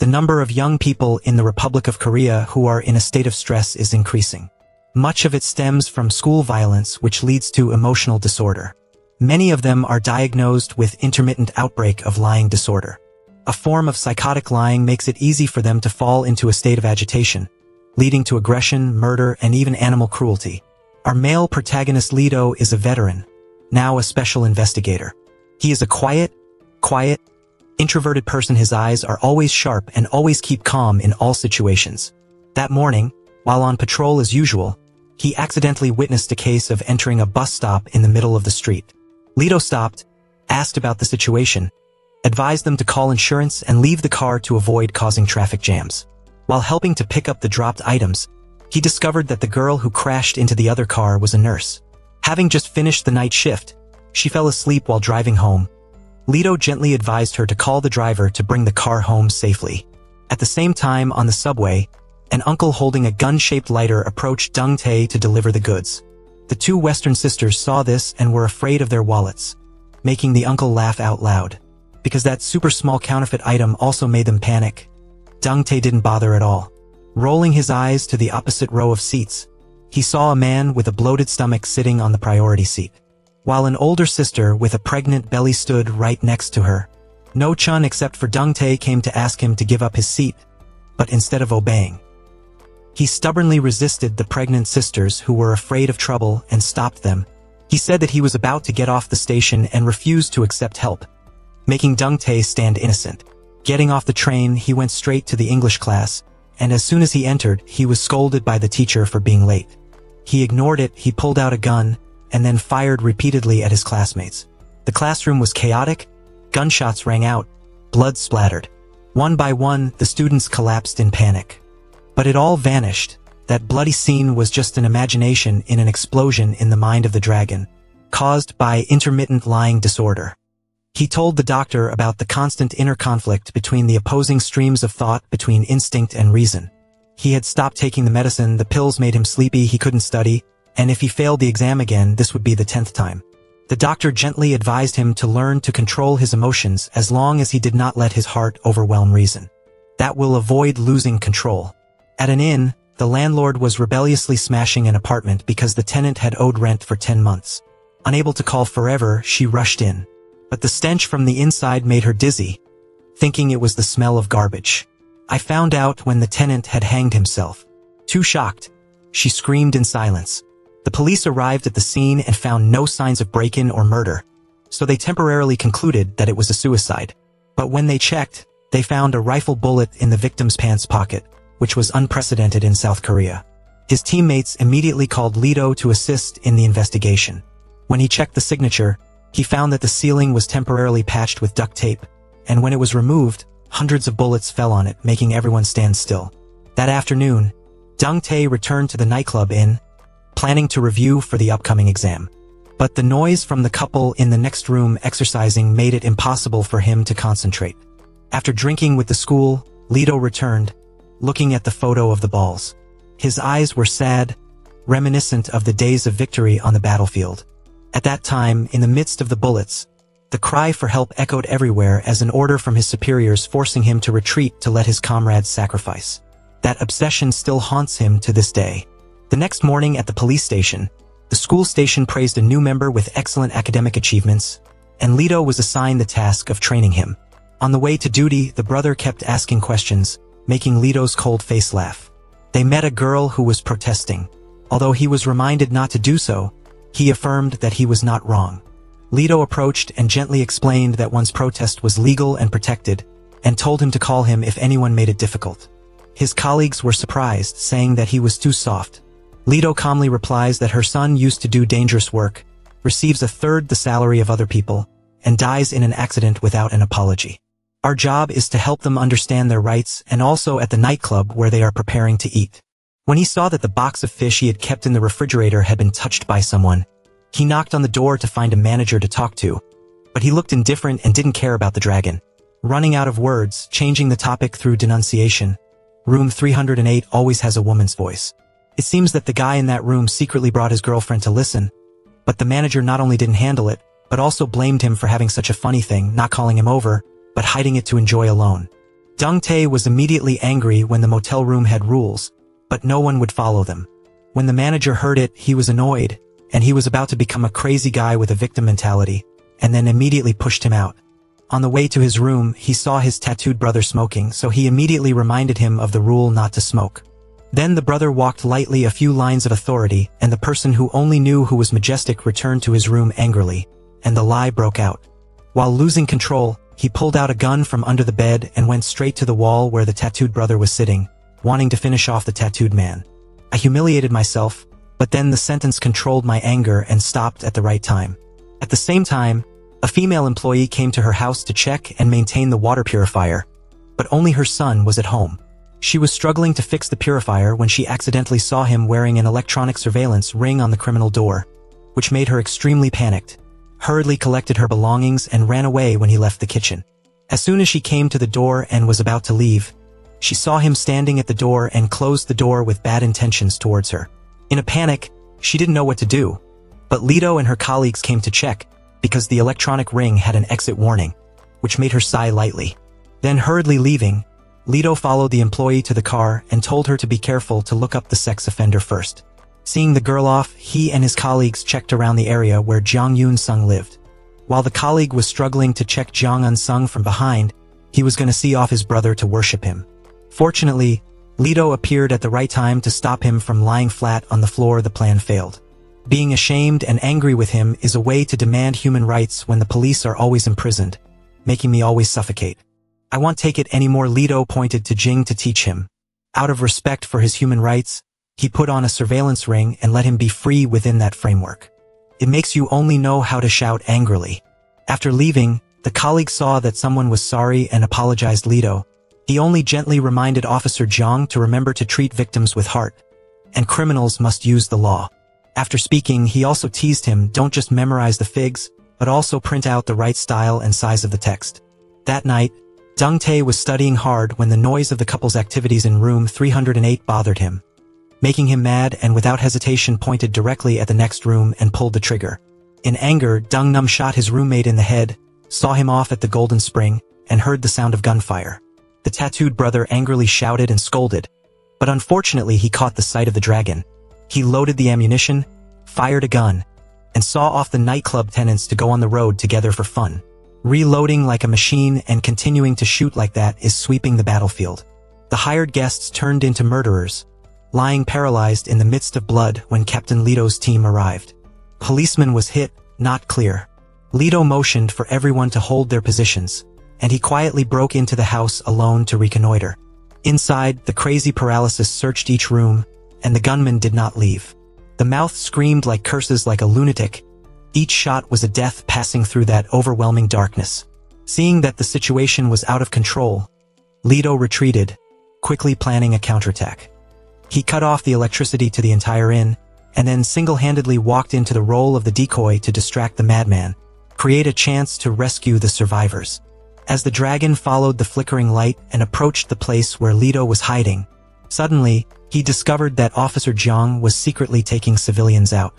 The number of young people in the Republic of Korea who are in a state of stress is increasing. Much of it stems from school violence, which leads to emotional disorder. Many of them are diagnosed with intermittent outbreak of lying disorder. A form of psychotic lying makes it easy for them to fall into a state of agitation, leading to aggression, murder, and even animal cruelty. Our male protagonist Leto is a veteran, now a special investigator. He is a quiet, introverted person. His eyes are always sharp and always keep calm in all situations. That morning, while on patrol as usual, he accidentally witnessed a case of entering a bus stop in the middle of the street. Leto stopped, asked about the situation, advised them to call insurance and leave the car to avoid causing traffic jams. While helping to pick up the dropped items, he discovered that the girl who crashed into the other car was a nurse. Having just finished the night shift, she fell asleep while driving home. Leto gently advised her to call the driver to bring the car home safely. At the same time, on the subway, an uncle holding a gun-shaped lighter approached Dong Tae to deliver the goods. The two Western sisters saw this and were afraid of their wallets, making the uncle laugh out loud. Because that super small counterfeit item also made them panic, Dong Tae didn't bother at all. Rolling his eyes to the opposite row of seats, he saw a man with a bloated stomach sitting on the priority seat, while an older sister with a pregnant belly stood right next to her. No Chun except for Dong Tae came to ask him to give up his seat, but instead of obeying, he stubbornly resisted the pregnant sisters who were afraid of trouble and stopped them. He said that he was about to get off the station and refused to accept help, making Dong Tae stand innocent. Getting off the train, he went straight to the English class, and as soon as he entered, he was scolded by the teacher for being late. He ignored it, he pulled out a gun, and then fired repeatedly at his classmates. The classroom was chaotic, gunshots rang out, blood splattered. One by one, the students collapsed in panic. But it all vanished. That bloody scene was just an imagination in an explosion in the mind of the dragon, caused by intermittent lying disorder. He told the doctor about the constant inner conflict between the opposing streams of thought between instinct and reason. He had stopped taking the medicine, the pills made him sleepy, he couldn't study, and if he failed the exam again, this would be the 10th time. The doctor gently advised him to learn to control his emotions as long as he did not let his heart overwhelm reason. That will avoid losing control. At an inn, the landlord was rebelliously smashing an apartment because the tenant had owed rent for 10 months. Unable to call forever, she rushed in. But the stench from the inside made her dizzy, thinking it was the smell of garbage. I found out when the tenant had hanged himself. Too shocked, she screamed in silence. The police arrived at the scene and found no signs of break-in or murder, so they temporarily concluded that it was a suicide. But when they checked, they found a rifle bullet in the victim's pants pocket, which was unprecedented in South Korea. His teammates immediately called Leto to assist in the investigation. When he checked the signature, he found that the ceiling was temporarily patched with duct tape, and when it was removed, hundreds of bullets fell on it, making everyone stand still. That afternoon, Dong Tae returned to the nightclub inn, planning to review for the upcoming exam. But the noise from the couple in the next room exercising made it impossible for him to concentrate. After drinking with the school, Leto returned, looking at the photo of the balls. His eyes were sad, reminiscent of the days of victory on the battlefield. At that time, in the midst of the bullets, the cry for help echoed everywhere as an order from his superiors forcing him to retreat to let his comrades sacrifice. That obsession still haunts him to this day. The next morning at the police station, the school station praised a new member with excellent academic achievements, and Leto was assigned the task of training him. On the way to duty, the brother kept asking questions, making Leto's cold face laugh. They met a girl who was protesting. Although he was reminded not to do so, he affirmed that he was not wrong. Leto approached and gently explained that one's protest was legal and protected, and told him to call him if anyone made it difficult. His colleagues were surprised, saying that he was too soft. Leto calmly replies that her son used to do dangerous work, receives a third the salary of other people, and dies in an accident without an apology. Our job is to help them understand their rights, and also at the nightclub where they are preparing to eat. When he saw that the box of fish he had kept in the refrigerator had been touched by someone, he knocked on the door to find a manager to talk to, but he looked indifferent and didn't care about the dragon. Running out of words, changing the topic through denunciation. Room 308 always has a woman's voice. It seems that the guy in that room secretly brought his girlfriend to listen, but the manager not only didn't handle it, but also blamed him for having such a funny thing, not calling him over, but hiding it to enjoy alone. Dong Tae was immediately angry when the motel room had rules, but no one would follow them. When the manager heard it, he was annoyed, and he was about to become a crazy guy with a victim mentality, and then immediately pushed him out. On the way to his room, he saw his tattooed brother smoking, so he immediately reminded him of the rule not to smoke. Then the brother walked lightly a few lines of authority, and the person who only knew who was Majestic returned to his room angrily, and the lie broke out. While losing control, he pulled out a gun from under the bed and went straight to the wall where the tattooed brother was sitting, wanting to finish off the tattooed man. I humiliated myself, but then the sentence controlled my anger and stopped at the right time. At the same time, a female employee came to her house to check and maintain the water purifier, but only her son was at home. She was struggling to fix the purifier when she accidentally saw him wearing an electronic surveillance ring on the criminal door, which made her extremely panicked, hurriedly collected her belongings and ran away when he left the kitchen. As soon as she came to the door and was about to leave, she saw him standing at the door and closed the door with bad intentions towards her. In a panic, she didn't know what to do, but Leto and her colleagues came to check because the electronic ring had an exit warning, which made her sigh lightly. Then hurriedly leaving, Leto followed the employee to the car and told her to be careful to look up the sex offender first. Seeing the girl off, he and his colleagues checked around the area where Jang Yoon-sung lived. While the colleague was struggling to check Jang Eun-sung from behind, he was going to see off his brother to worship him. Fortunately, Leto appeared at the right time to stop him from lying flat on the floor. The plan failed. Being ashamed and angry with him is a way to demand human rights when the police are always imprisoned, making me always suffocate. I won't take it anymore. Leto pointed to Jing to teach him. Out of respect for his human rights, he put on a surveillance ring and let him be free within that framework. It makes you only know how to shout angrily. After leaving, the colleague saw that someone was sorry and apologized Leto. He only gently reminded Officer Jang to remember to treat victims with heart, and criminals must use the law. After speaking, he also teased him, don't just memorize the figs, but also print out the right style and size of the text. That night, Dong Tae was studying hard when the noise of the couple's activities in room 308 bothered him, making him mad and without hesitation pointed directly at the next room and pulled the trigger. In anger, Dong Nam shot his roommate in the head, saw him off at the Golden Spring, and heard the sound of gunfire. The tattooed brother angrily shouted and scolded, but unfortunately he caught the sight of the dragon. He loaded the ammunition, fired a gun, and saw off the nightclub tenants to go on the road together for fun. Reloading like a machine and continuing to shoot like that is sweeping the battlefield. The hired guests turned into murderers, lying paralyzed in the midst of blood when Captain Leto's team arrived. Policeman was hit, not clear. Leto motioned for everyone to hold their positions, and he quietly broke into the house alone to reconnoiter. Inside, the crazy paralysis searched each room, and the gunman did not leave. The mouth screamed like curses like a lunatic. Each shot was a death passing through that overwhelming darkness. Seeing that the situation was out of control, Leto retreated, quickly planning a counterattack. He cut off the electricity to the entire inn, and then single-handedly walked into the role of the decoy to distract the madman, create a chance to rescue the survivors. As the dragon followed the flickering light and approached the place where Leto was hiding, suddenly, he discovered that Officer Jiang was secretly taking civilians out.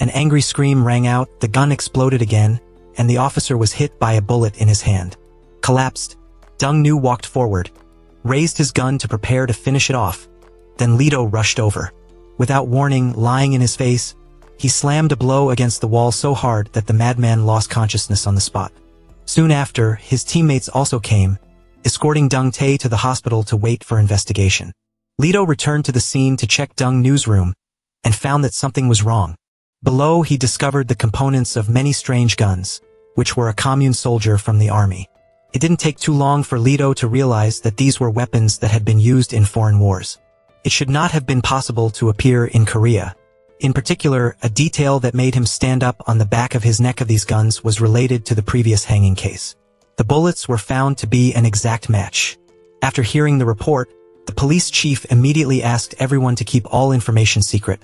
An angry scream rang out, the gun exploded again, and the officer was hit by a bullet in his hand. Collapsed, Dong Nu walked forward, raised his gun to prepare to finish it off. Then Leto rushed over. Without warning, lying in his face, he slammed a blow against the wall so hard that the madman lost consciousness on the spot. Soon after, his teammates also came, escorting Dong Tae to the hospital to wait for investigation. Leto returned to the scene to check Dong Nu's room, and found that something was wrong. Below, he discovered the components of many strange guns, which were a commune soldier from the army. It didn't take too long for Leto to realize that these were weapons that had been used in foreign wars. It should not have been possible to appear in Korea. In particular, a detail that made him stand up on the back of his neck of these guns was related to the previous hanging case. The bullets were found to be an exact match. After hearing the report, the police chief immediately asked everyone to keep all information secret.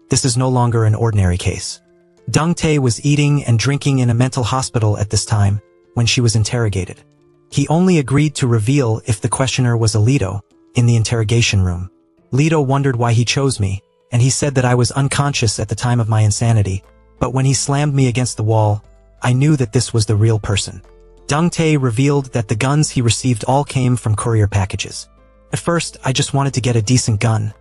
This is no longer an ordinary case. Dong Tae was eating and drinking in a mental hospital at this time, when she was interrogated. He only agreed to reveal if the questioner was a Leto, in the interrogation room. Leto wondered why he chose me, and he said that I was unconscious at the time of my insanity, but when he slammed me against the wall, I knew that this was the real person. Deng Tae revealed that the guns he received all came from courier packages. At first, I just wanted to get a decent gun.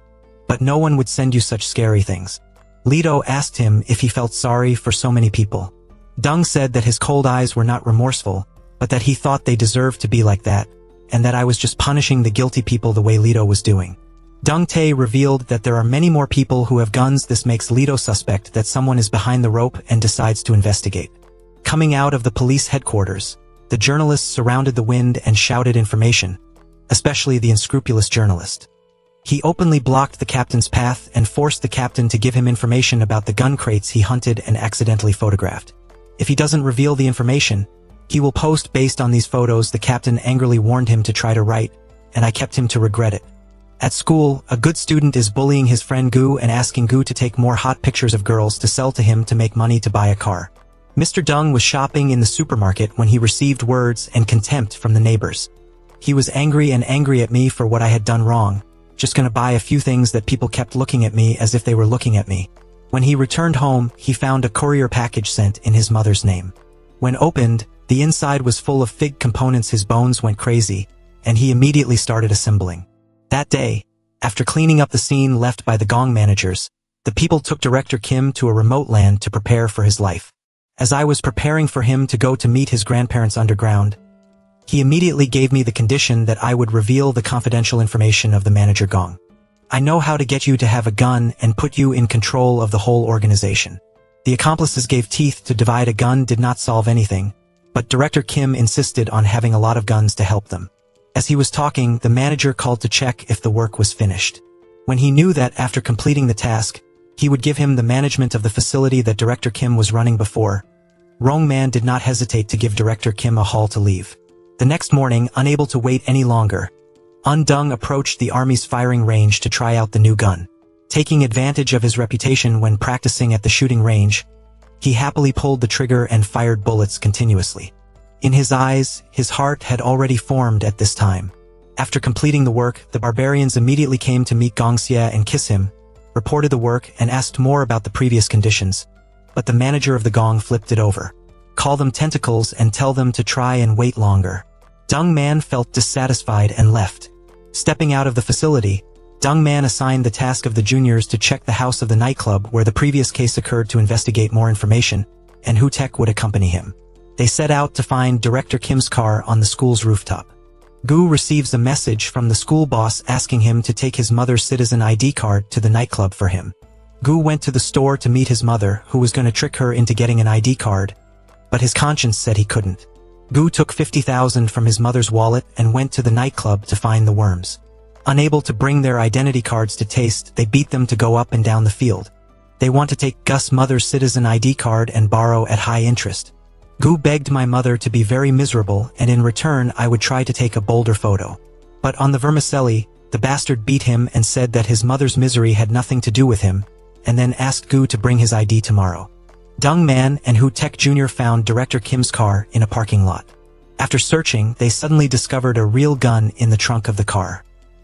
But no one would send you such scary things. Leto asked him if he felt sorry for so many people. Deng said that his cold eyes were not remorseful, but that he thought they deserved to be like that, and that I was just punishing the guilty people the way Leto was doing. Deng Tae revealed that there are many more people who have guns. This makes Leto suspect that someone is behind the rope and decides to investigate. Coming out of the police headquarters, the journalists surrounded the Wind and shouted information, especially the unscrupulous journalist. He openly blocked the captain's path and forced the captain to give him information about the gun crates he hunted and accidentally photographed. If he doesn't reveal the information, he will post based on these photos. The captain angrily warned him to try to write, and I kept him to regret it. At school, a good student is bullying his friend Gu and asking Gu to take more hot pictures of girls to sell to him to make money to buy a car. Mr. Deng was shopping in the supermarket when he received words and contempt from the neighbors. He was angry at me for what I had done wrong, just gonna buy a few things that people kept looking at me as if they were looking at me. When he returned home, he found a courier package sent in his mother's name. When opened, the inside was full of fig components. His bones went crazy, and he immediately started assembling. That day, after cleaning up the scene left by the Gong managers, the people took Director Kim to a remote land to prepare for his life. As I was preparing for him to go to meet his grandparents underground, he immediately gave me the condition that I would reveal the confidential information of the manager Gong. I know how to get you to have a gun and put you in control of the whole organization. The accomplices gave teeth to divide. A gun did not solve anything, but Director Kim insisted on having a lot of guns to help them. As he was talking, the manager called to check if the work was finished. When he knew that after completing the task, he would give him the management of the facility that Director Kim was running before, Rong Man did not hesitate to give Director Kim a haul to leave. The next morning, unable to wait any longer, Deng approached the army's firing range to try out the new gun. Taking advantage of his reputation when practicing at the shooting range, he happily pulled the trigger and fired bullets continuously. In his eyes, his heart had already formed at this time. After completing the work, the barbarians immediately came to meet Gong Xie and kiss him, reported the work and asked more about the previous conditions. But the manager of the Gong flipped it over. Call them tentacles and tell them to try and wait longer. Deng Man felt dissatisfied and left. Stepping out of the facility, Deng Man assigned the task of the juniors to check the house of the nightclub where the previous case occurred to investigate more information, and Hu Tek would accompany him. They set out to find Director Kim's car on the school's rooftop. Gu receives a message from the school boss asking him to take his mother's citizen ID card to the nightclub for him. Gu went to the store to meet his mother, who was going to trick her into getting an ID card, but his conscience said he couldn't. Gu took 50,000 from his mother's wallet and went to the nightclub to find the worms. Unable to bring their identity cards to taste, they beat them to go up and down the field. They want to take Gus' mother's citizen ID card and borrow at high interest. Gu begged my mother to be very miserable, and in return I would try to take a bolder photo. But on the vermicelli, the bastard beat him and said that his mother's misery had nothing to do with him, and then asked Gu to bring his ID tomorrow. Deng Man and Hu Tek Jr. found Director Kim's car in a parking lot. After searching, they suddenly discovered a real gun in the trunk of the car.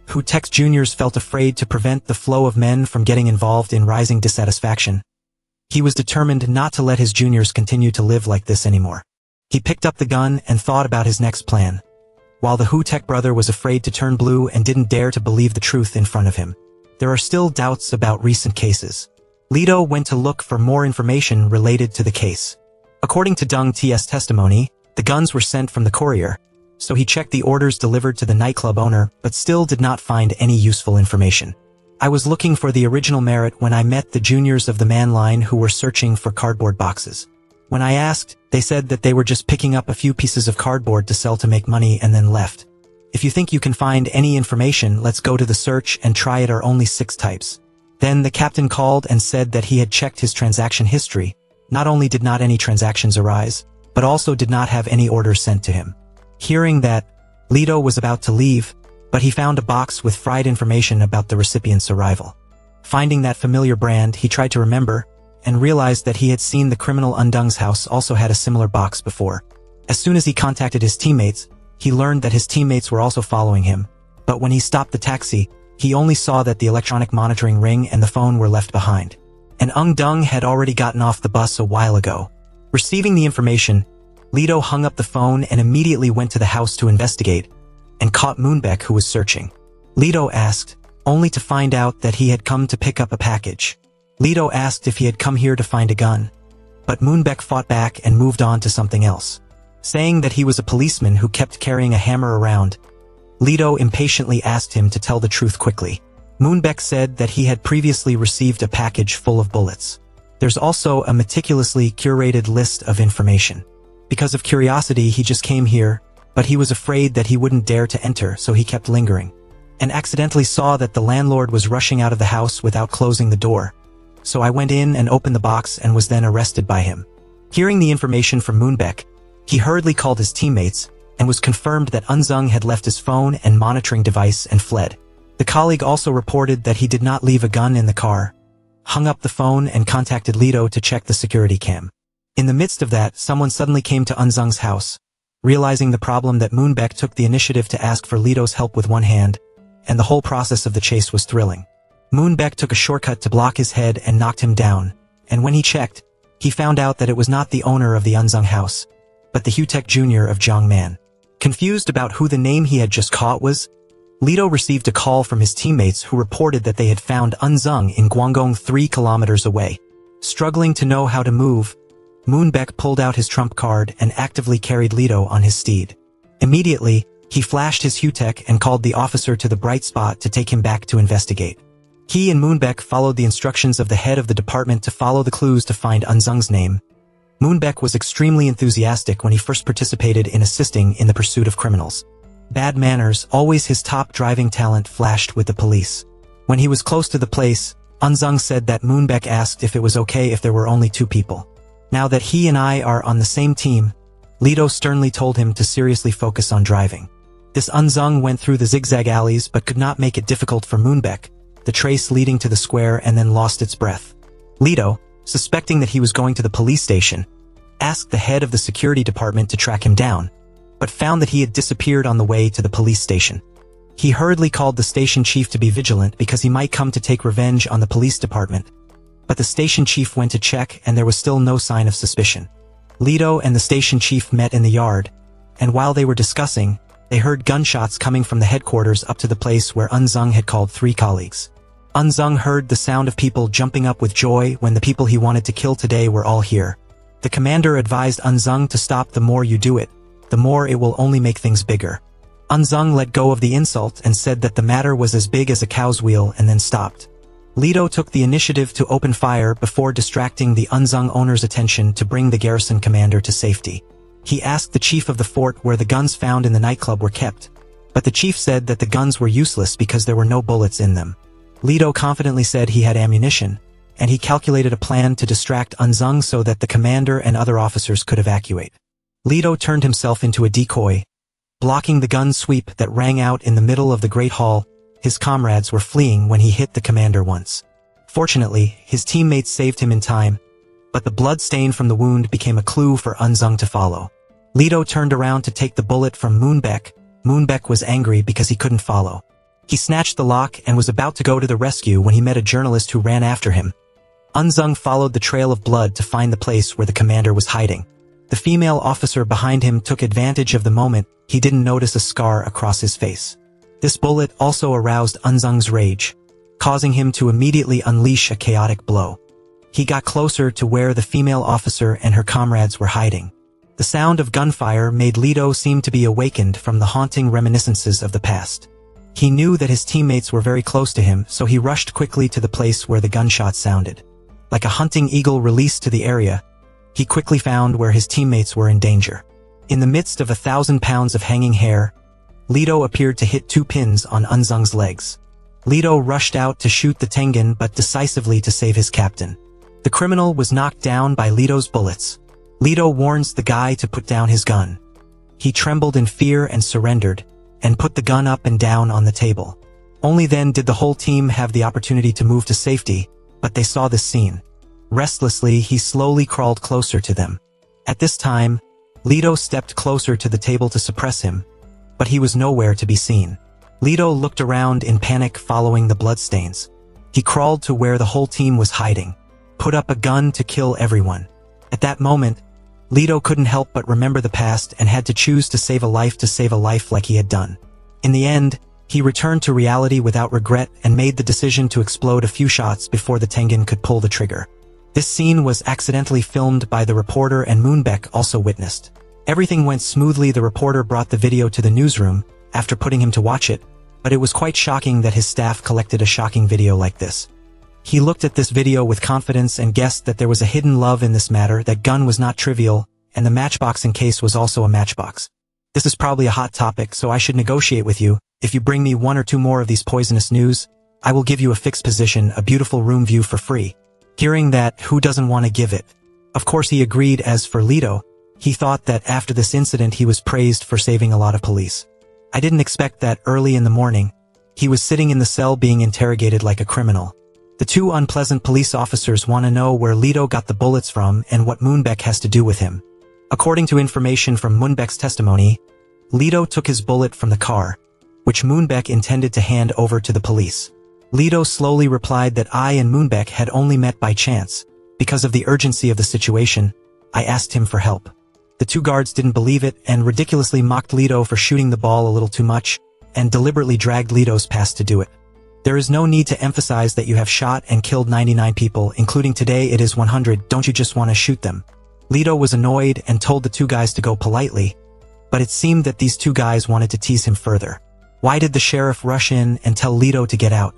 Hu Tek Jr. felt afraid to prevent the flow of men from getting involved in rising dissatisfaction. He was determined not to let his juniors continue to live like this anymore. He picked up the gun and thought about his next plan, while the Hu Tek brother was afraid to turn blue and didn't dare to believe the truth in front of him. There are still doubts about recent cases. Leto went to look for more information related to the case. According to Deng T's testimony, the guns were sent from the courier, so he checked the orders delivered to the nightclub owner, but still did not find any useful information. I was looking for the original Merit when I met the juniors of the man line who were searching for cardboard boxes. When I asked, they said that they were just picking up a few pieces of cardboard to sell to make money and then left. If you think you can find any information, let's go to the search and try it. Are only 6 types. Then the captain called and said that he had checked his transaction history. Not only did not any transactions arise, but also did not have any orders sent to him. Hearing that, Leto was about to leave, but he found a box with fried information about the recipient's arrival. Finding that familiar brand, he tried to remember, and realized that he had seen the criminal Deng's house also had a similar box before. As soon as he contacted his teammates, he learned that his teammates were also following him, but when he stopped the taxi, he only saw that the electronic monitoring ring and the phone were left behind. And Deng had already gotten off the bus a while ago. Receiving the information, Leto hung up the phone and immediately went to the house to investigate, and caught Moonbeck, who was searching. Leto asked, only to find out that he had come to pick up a package. Leto asked if he had come here to find a gun, but Moonbeck fought back and moved on to something else. Saying that he was a policeman who kept carrying a hammer around, Leto impatiently asked him to tell the truth quickly. Moonbeck said that he had previously received a package full of bullets. There's also a meticulously curated list of information. Because of curiosity, he just came here, but he was afraid that he wouldn't dare to enter, so he kept lingering, and accidentally saw that the landlord was rushing out of the house without closing the door. So I went in and opened the box and was then arrested by him. Hearing the information from Moonbeck, he hurriedly called his teammates and was confirmed that Unzung had left his phone and monitoring device and fled. The colleague also reported that he did not leave a gun in the car, hung up the phone and contacted Leto to check the security cam. In the midst of that, someone suddenly came to Unzung's house. Realizing the problem, that Moonbeck took the initiative to ask for Leto's help with one hand, and the whole process of the chase was thrilling. Moonbeck took a shortcut to block his head and knocked him down, and when he checked, he found out that it was not the owner of the Unzung house, but the Hutek Jr. of Jiangman. Confused about who the name he had just caught was, Leto received a call from his teammates who reported that they had found Unzung in Guangdong 3 kilometers away. Struggling to know how to move, Moonbeck pulled out his trump card and actively carried Leto on his steed. Immediately, he flashed his Hutek and called the officer to the bright spot to take him back to investigate. He and Moonbeck followed the instructions of the head of the department to follow the clues to find Unzung's name. Moonbeck was extremely enthusiastic when he first participated in assisting in the pursuit of criminals. Bad manners, always his top driving talent, flashed with the police. When he was close to the place, Unzung said that Moonbeck asked if it was okay if there were only 2 people. Now that he and I are on the same team, Leto sternly told him to seriously focus on driving. This Unzung went through the zigzag alleys but could not make it difficult for Moonbeck, the trace leading to the square, and then lost its breath. Leto, suspecting that he was going to the police station, asked the head of the security department to track him down, but found that he had disappeared on the way to the police station. He hurriedly called the station chief to be vigilant because he might come to take revenge on the police department. But the station chief went to check and there was still no sign of suspicion. Leto and the station chief met in the yard, and while they were discussing, they heard gunshots coming from the headquarters up to the place where Unzung had called 3 colleagues. Unzung heard the sound of people jumping up with joy when the people he wanted to kill today were all here. The commander advised Unzung to stop. The more you do it, the more it will only make things bigger. Unzung let go of the insult and said that the matter was as big as a cow's wheel and then stopped. Leto took the initiative to open fire before distracting the Unzung owner's attention to bring the garrison commander to safety. He asked the chief of the fort where the guns found in the nightclub were kept, but the chief said that the guns were useless because there were no bullets in them. Leto confidently said he had ammunition, and he calculated a plan to distract Unzung so that the commander and other officers could evacuate. Leto turned himself into a decoy, blocking the gun sweep that rang out in the middle of the Great Hall. His comrades were fleeing when he hit the commander once. Fortunately, his teammates saved him in time, but the blood stain from the wound became a clue for Unzung to follow. Leto turned around to take the bullet from Moonbeck. Moonbeck was angry because he couldn't follow. He snatched the lock and was about to go to the rescue when he met a journalist who ran after him. Unzung followed the trail of blood to find the place where the commander was hiding. The female officer behind him took advantage of the moment. He didn't notice a scar across his face. This bullet also aroused Unzung's rage, causing him to immediately unleash a chaotic blow. He got closer to where the female officer and her comrades were hiding. The sound of gunfire made Leto seem to be awakened from the haunting reminiscences of the past. He knew that his teammates were very close to him, so he rushed quickly to the place where the gunshot sounded. Like a hunting eagle released to the area, he quickly found where his teammates were in danger. In the midst of 1,000 pounds of hanging hair, Leto appeared to hit 2 pins on Unzung's legs. Leto rushed out to shoot the Tengen but decisively to save his captain. The criminal was knocked down by Leto's bullets. Leto warns the guy to put down his gun. He trembled in fear and surrendered, and put the gun up and down on the table. Only then did the whole team have the opportunity to move to safety, but they saw this scene. Restlessly, he slowly crawled closer to them. At this time, Leto stepped closer to the table to suppress him, but he was nowhere to be seen. Leto looked around in panic following the bloodstains. He crawled to where the whole team was hiding, put up a gun to kill everyone. At that moment, Leto couldn't help but remember the past and had to choose to save a life like he had done. In the end, he returned to reality without regret and made the decision to explode a few shots before the Tengen could pull the trigger. This scene was accidentally filmed by the reporter, and Moonbeck also witnessed. Everything went smoothly. The reporter brought the video to the newsroom after putting him to watch it, but it was quite shocking that his staff collected a shocking video like this. He looked at this video with confidence and guessed that there was a hidden love in this matter, that gun was not trivial, and the matchboxing case was also a matchbox. This is probably a hot topic, so I should negotiate with you. If you bring me 1 or 2 more of these poisonous news, I will give you a fixed position, a beautiful room view for free. Hearing that, who doesn't want to give it? Of course he agreed. As for Leto, he thought that after this incident he was praised for saving a lot of police. I didn't expect that. Early in the morning, he was sitting in the cell being interrogated like a criminal. The 2 unpleasant police officers want to know where Leto got the bullets from and what Moonbeck has to do with him. According to information from Moonbeck's testimony, Leto took his bullet from the car, which Moonbeck intended to hand over to the police. Leto slowly replied that I and Moonbeck had only met by chance. Because of the urgency of the situation, I asked him for help. The 2 guards didn't believe it and ridiculously mocked Leto for shooting the ball a little too much and deliberately dragged Leto's past to do it. There is no need to emphasize that you have shot and killed 99 people, including today it is 100. Don't you just want to shoot them? Leto was annoyed and told the 2 guys to go politely, but it seemed that these 2 guys wanted to tease him further. Why did the sheriff rush in and tell Leto to get out?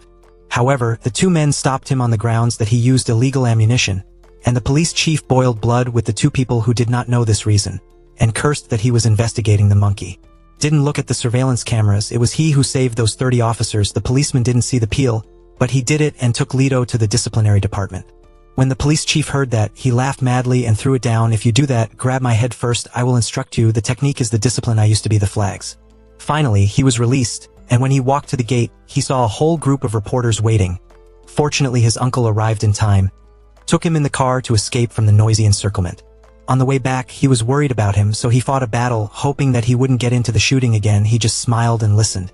However, the 2 men stopped him on the grounds that he used illegal ammunition, and the police chief boiled blood with the 2 people who did not know this reason, and cursed that he was investigating the monkey. Didn't look at the surveillance cameras. It was he who saved those 30 officers. The policeman didn't see the peel, but he did it and took Leto to the disciplinary department. When the police chief heard that, he laughed madly and threw it down. If you do that, grab my head first. I will instruct you. The technique is the discipline. I used to be the flags. Finally, he was released, and when he walked to the gate, he saw a whole group of reporters waiting. Fortunately, his uncle arrived in time, took him in the car to escape from the noisy encirclement. On the way back, he was worried about him, so he fought a battle, hoping that he wouldn't get into the shooting again. He just smiled and listened.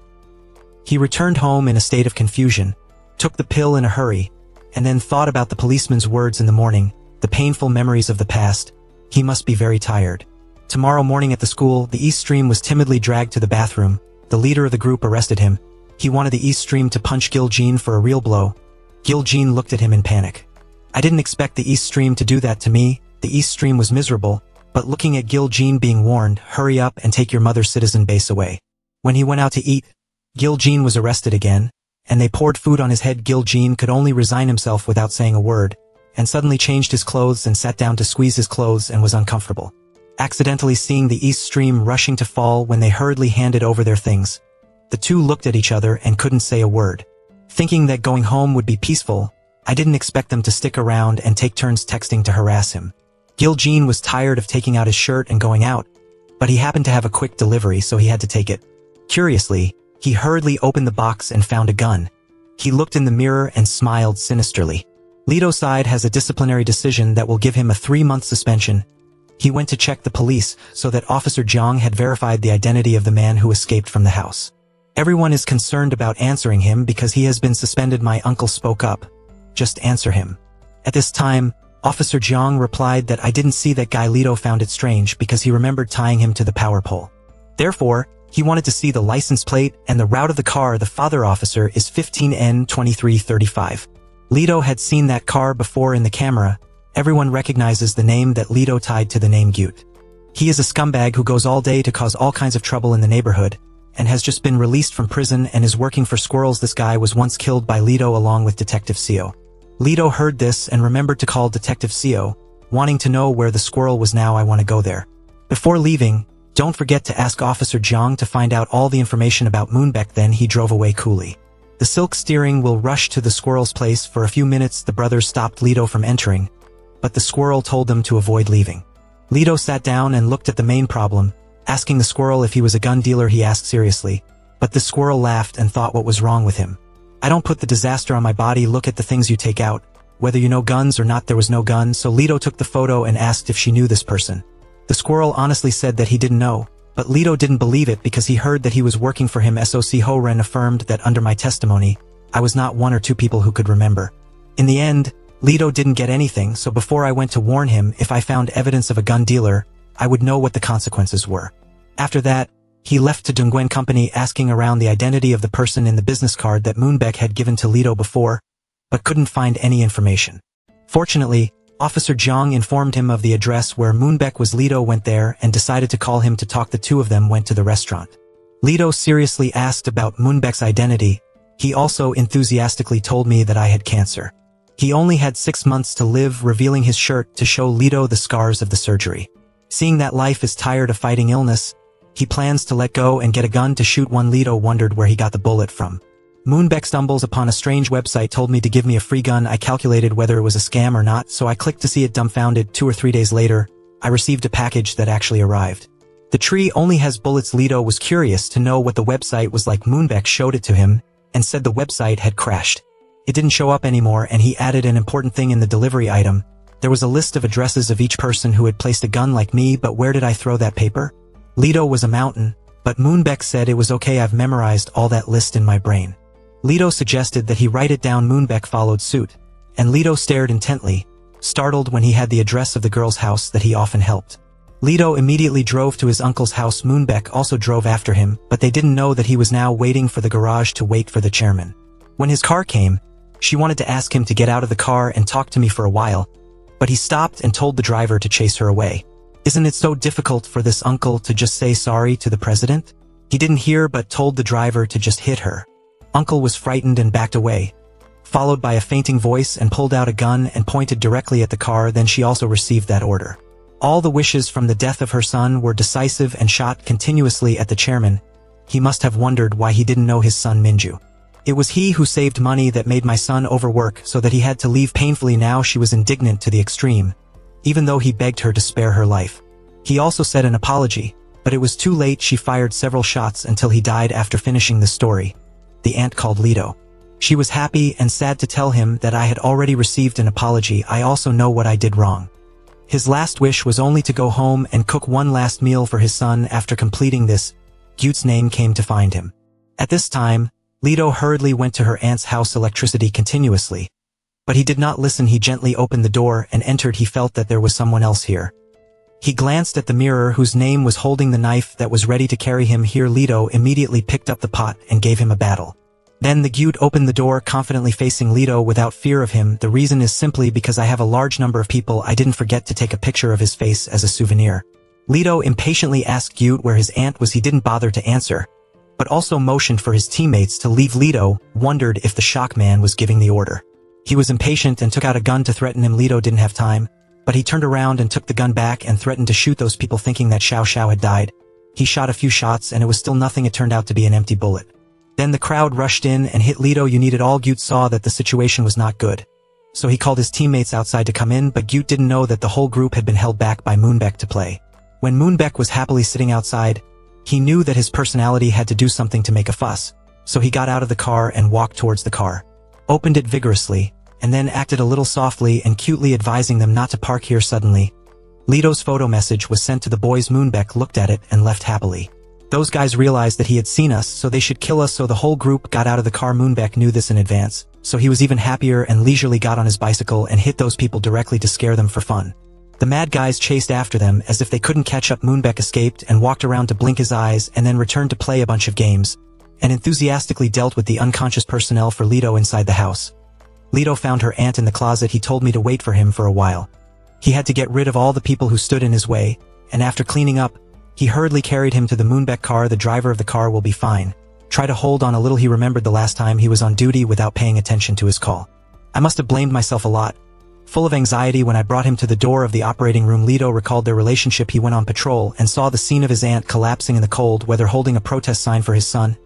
He returned home in a state of confusion, took the pill in a hurry, and then thought about the policeman's words in the morning, the painful memories of the past. He must be very tired. Tomorrow morning at the school, the East Stream was timidly dragged to the bathroom. The leader of the group arrested him. He wanted the East Stream to punch Gil Jean for a real blow. Gil Jean looked at him in panic. I didn't expect the East Stream to do that to me. The East Stream was miserable, but looking at Gil Jean being warned, hurry up and take your mother's citizen base away. When he went out to eat, Gil Jean was arrested again, and they poured food on his head. Gil Jean could only resign himself without saying a word, and suddenly changed his clothes and sat down to squeeze his clothes and was uncomfortable. Accidentally seeing the East Stream rushing to fall when they hurriedly handed over their things. The 2 looked at each other and couldn't say a word. Thinking that going home would be peaceful, I didn't expect them to stick around and take turns texting to harass him. Gil Jean was tired of taking out his shirt and going out, but he happened to have a quick delivery, so he had to take it. Curiously, he hurriedly opened the box and found a gun. He looked in the mirror and smiled sinisterly. Leto's side has a disciplinary decision that will give him a 3-month suspension. He went to check the police so that Officer Jiang had verified the identity of the man who escaped from the house. Everyone is concerned about answering him because he has been suspended. My uncle spoke up. Just answer him. At this time, Officer Jiang replied that I didn't see that guy. Leto found it strange because he remembered tying him to the power pole. Therefore, he wanted to see the license plate and the route of the car. The father officer is 15N2335. Leto had seen that car before in the camera. Everyone recognizes the name that Leto tied to the name Gyut. He is a scumbag who goes all day to cause all kinds of trouble in the neighborhood, and has just been released from prison and is working for Squirrels. This guy was once killed by Leto along with Detective Seo. Leto heard this and remembered to call Detective Seo, wanting to know where the squirrel was. Now I want to go there. Before leaving, don't forget to ask Officer Jiang to find out all the information about Moonbeck. Then he drove away coolly. The silk steering will rush to the squirrel's place. For a few minutes the brothers stopped Leto from entering, but the squirrel told them to avoid leaving. Leto sat down and looked at the main problem, asking the squirrel if he was a gun dealer. He asked seriously, but the squirrel laughed and thought what was wrong with him. I don't put the disaster on my body. Look at the things you take out. Whether you know guns or not, there was no gun. So Leto took the photo and asked if she knew this person. The squirrel honestly said that he didn't know, but Leto didn't believe it because he heard that he was working for him. SOC Ho-Ren affirmed that under my testimony, I was not 1 or 2 people who could remember. In the end, Lito didn't get anything, so before I went to warn him, if I found evidence of a gun dealer, I would know what the consequences were. After that, he left to Dongguan Company asking around the identity of the person in the business card that Moonbeck had given to Lito before, but couldn't find any information. Fortunately, Officer Jiang informed him of the address where Moonbeck was. Lito went there and decided to call him to talk. The two of them went to the restaurant. Lito seriously asked about Moonbeck's identity. He also enthusiastically told me that I had cancer. He only had 6 months to live, revealing his shirt to show Lito the scars of the surgery. Seeing that life is tired of fighting illness, he plans to let go and get a gun to shoot one. Lito wondered where he got the bullet from. Moonbeck stumbles upon a strange website, told me to give me a free gun. I calculated whether it was a scam or not, so I clicked to see it. Dumbfounded, 2 or 3 days later, I received a package that actually arrived. The tree only has bullets. Lito was curious to know what the website was like. Moonbeck showed it to him and said the website had crashed. It didn't show up anymore, and he added an important thing in the delivery item. There was a list of addresses of each person who had placed a gun like me. But where did I throw that paper? Lito was a mountain, but Moonbeck said it was okay, I've memorized all that list in my brain. Lito suggested that he write it down. Moonbeck followed suit, and Lito stared intently, startled when he had the address of the girl's house that he often helped. Lito immediately drove to his uncle's house. Moonbeck also drove after him, but they didn't know that he was now waiting for the garage to wait for the chairman. When his car came, she wanted to ask him to get out of the car and talk to me for a while, but he stopped and told the driver to chase her away. Isn't it so difficult for this uncle to just say sorry to the president? He didn't hear but told the driver to just hit her. Uncle was frightened and backed away, followed by a fainting voice, and pulled out a gun and pointed directly at the car. Then she also received that order. All the wishes from the death of her son were decisive and shot continuously at the chairman. He must have wondered why he didn't know his son Minju. It was he who saved money that made my son overwork so that he had to leave painfully. Now she was indignant to the extreme, even though he begged her to spare her life. He also said an apology, but it was too late. She fired several shots until he died. After finishing the story, the aunt called Lito. She was happy and sad to tell him that I had already received an apology. I also know what I did wrong. His last wish was only to go home and cook one last meal for his son. After completing this, Gyute's name came to find him. At this time, Lito hurriedly went to her aunt's house. Electricity continuously, but he did not listen. He gently opened the door and entered. He felt that there was someone else here. He glanced at the mirror whose name was holding the knife that was ready to carry him here. Lito immediately picked up the pot and gave him a battle. Then the Gyute opened the door, confidently facing Lito without fear of him. The reason is simply because I have a large number of people. I didn't forget to take a picture of his face as a souvenir. Lito impatiently asked Gyute where his aunt was. He didn't bother to answer, but also motioned for his teammates to leave. Lito wondered if the shock man was giving the order. He was impatient and took out a gun to threaten him. Lito didn't have time, but he turned around and took the gun back and threatened to shoot those people, thinking that Xiao Xiao had died. He shot a few shots and it was still nothing. It turned out to be an empty bullet. Then the crowd rushed in and hit Lito. You needed all. Gyute saw that the situation was not good, so he called his teammates outside to come in, but Gyute didn't know that the whole group had been held back by Moonbeck to play. When Moonbeck was happily sitting outside, he knew that his personality had to do something to make a fuss, so he got out of the car and walked towards the car, opened it vigorously, and then acted a little softly and cutely, advising them not to park here. Suddenly, Lito's photo message was sent to the boys. Moonbeck looked at it and left happily. Those guys realized that he had seen us, so they should kill us, so the whole group got out of the car. Moonbeck knew this in advance, so he was even happier and leisurely got on his bicycle and hit those people directly to scare them for fun. The mad guys chased after them as if they couldn't catch up. Moonbeck escaped and walked around to blink his eyes and then returned to play a bunch of games, and enthusiastically dealt with the unconscious personnel for Lito inside the house. Lito found her aunt in the closet. He told me to wait for him for a while. He had to get rid of all the people who stood in his way, and after cleaning up, he hurriedly carried him to the Moonbeck car. The driver of the car will be fine. Try to hold on a little. He remembered the last time he was on duty without paying attention to his call. I must have blamed myself a lot. Full of anxiety when I brought him to the door of the operating room. Lito recalled their relationship. He went on patrol and saw the scene of his aunt collapsing in the cold weather holding a protest sign for his son.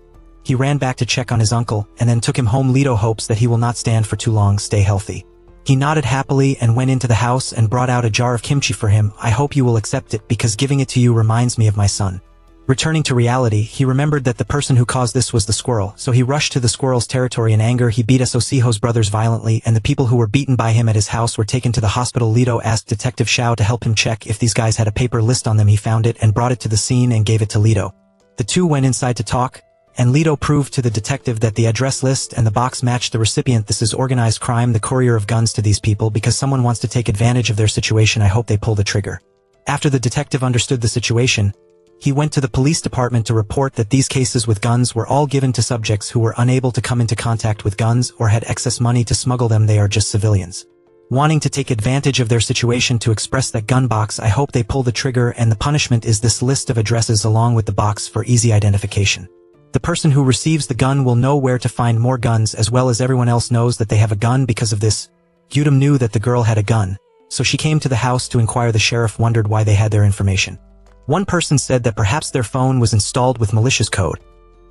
He ran back to check on his uncle and then took him home. Lito hopes that he will not stand for too long. Stay healthy. He nodded happily and went into the house and brought out a jar of kimchi for him. I hope you will accept it because giving it to you reminds me of my son. Returning to reality, he remembered that the person who caused this was the squirrel, so he rushed to the squirrel's territory in anger. He beat Asociho's brothers violently, and the people who were beaten by him at his house were taken to the hospital. Lito asked Detective Xiao to help him check if these guys had a paper list on them. He found it and brought it to the scene and gave it to Lito. The two went inside to talk, and Leto proved to the detective that the address list and the box matched the recipient. This is organized crime, the courier of guns to these people because someone wants to take advantage of their situation. I hope they pull the trigger. After the detective understood the situation, he went to the police department to report that these cases with guns were all given to subjects who were unable to come into contact with guns or had excess money to smuggle them. They are just civilians wanting to take advantage of their situation to express that gun box. I hope they pull the trigger, and the punishment is this list of addresses along with the box for easy identification. The person who receives the gun will know where to find more guns, as well as everyone else knows that they have a gun because of this. Gyutum knew that the girl had a gun, so she came to the house to inquire. The sheriff wondered why they had their information. One person said that perhaps their phone was installed with malicious code,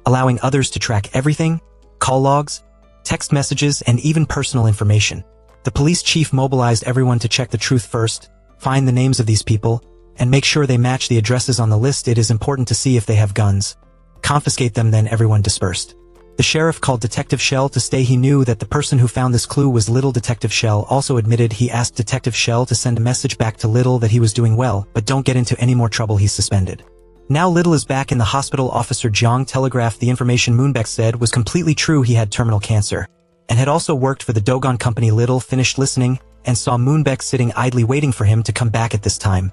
allowing others to track everything, call logs, text messages, and even personal information. The police chief mobilized everyone to check the truth first, find the names of these people, and make sure they match the addresses on the list. It is important to see if they have guns. Confiscate them. Then everyone dispersed. The sheriff called Detective Shell to stay. He knew that the person who found this clue was Little. Detective Shell also admitted he asked Detective Shell to send a message back to Little that he was doing well, but don't get into any more trouble. He's suspended. Now Little is back in the hospital. Officer Jiang telegraphed the information Moonbeck said was completely true. He had terminal cancer, and had also worked for the Dogon Company. Little finished listening, and saw Moonbeck sitting idly waiting for him to come back at this time.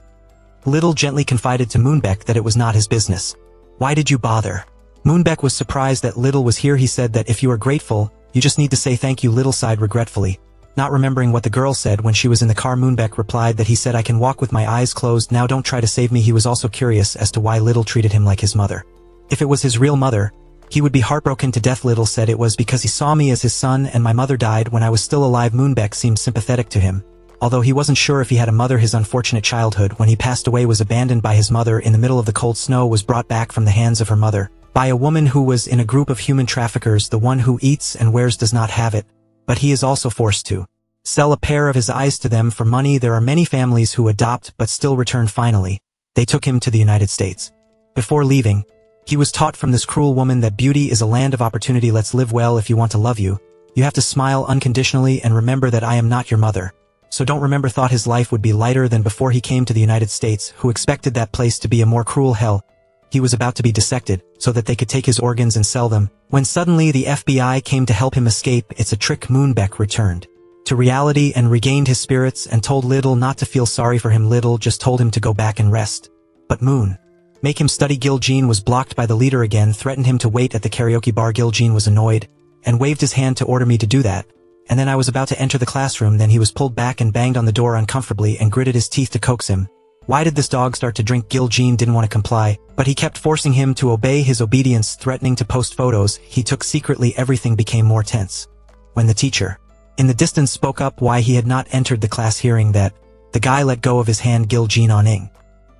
Little gently confided to Moonbeck that it was not his business. Why did you bother? Moonbeck was surprised that Little was here. He said that if you are grateful, you just need to say thank you. Little sighed regretfully, not remembering what the girl said when she was in the car. Moonbeck replied that he said, I can walk with my eyes closed. Now don't try to save me. He was also curious as to why Little treated him like his mother. If it was his real mother, he would be heartbroken to death. Little said it was because he saw me as his son and my mother died when I was still alive. Moonbeck seemed sympathetic to him, although he wasn't sure if he had a mother. His unfortunate childhood when he passed away was abandoned by his mother in the middle of the cold snow, was brought back from the hands of her mother by a woman who was in a group of human traffickers. The one who eats and wears does not have it, but he is also forced to sell a pair of his eyes to them for money. There are many families who adopt but still return. Finally, they took him to the United States. Before leaving, he was taught from this cruel woman that beauty is a land of opportunity. Let's live well. If you want to love you, you have to smile unconditionally and remember that I am not your mother. So don't remember. Thought his life would be lighter than before he came to the United States, who expected that place to be a more cruel hell. He was about to be dissected so that they could take his organs and sell them, when suddenly the FBI came to help him escape. It's a trick. Moonbeck returned to reality and regained his spirits and told Little not to feel sorry for him. Little just told him to go back and rest. But make him study. Giljean was blocked by the leader again, threatened him to wait at the karaoke bar. Giljean was annoyed and waved his hand to order me to do that. And then I was about to enter the classroom. Then he was pulled back and banged on the door uncomfortably and gritted his teeth to coax him. Why did this dog start to drink? Giljean didn't want to comply, but he kept forcing him to obey his obedience, threatening to post photos he took secretly. Everything became more tense when the teacher in the distance spoke up why he had not entered the class. Hearing that, the guy let go of his hand. Giljean on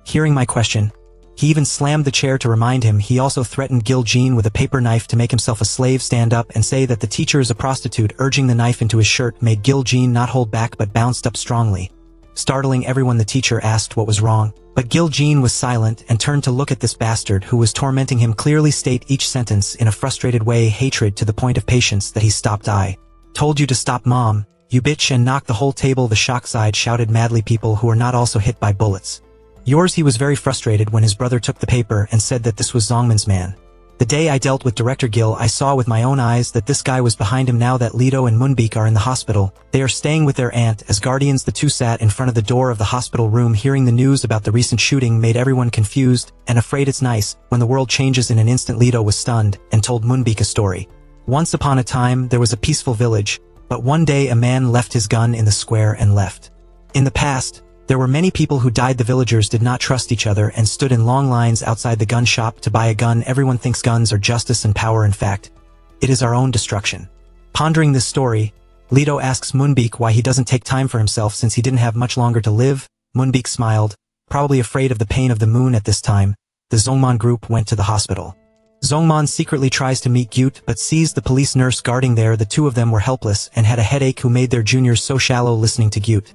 hearing my question, he even slammed the chair to remind him. He also threatened Giljean with a paper knife to make himself a slave, stand up and say that the teacher is a prostitute. Urging the knife into his shirt made Giljean not hold back but bounced up strongly, startling everyone. The teacher asked what was wrong, but Giljean was silent and turned to look at this bastard who was tormenting him. Clearly state each sentence in a frustrated way, hatred to the point of patience that he stopped. I told you to stop, mom, you bitch, and knocked the whole table. The shock side shouted madly, people who are not also hit by bullets. Yours. He was very frustrated when his brother took the paper and said that this was Zongman's man. The day I dealt with Director Gil, I saw with my own eyes that this guy was behind him. Now that Leto and Moonbeek are in the hospital, they are staying with their aunt as guardians. The two sat in front of the door of the hospital room. Hearing the news about the recent shooting made everyone confused and afraid. It's nice when the world changes in an instant. Leto was stunned and told Moonbeek a story. Once upon a time, there was a peaceful village, but one day a man left his gun in the square and left. In the past, there were many people who died. The villagers did not trust each other and stood in long lines outside the gun shop to buy a gun. Everyone thinks guns are justice and power. In fact, it is our own destruction. Pondering this story, Leto asks Moonbeek why he doesn't take time for himself since he didn't have much longer to live. Moonbeek smiled, probably afraid of the pain of the moon. At this time, the Zongman group went to the hospital. Zongman secretly tries to meet Gyut but sees the police nurse guarding there. The two of them were helpless and had a headache, who made their juniors so shallow. Listening to Gyut,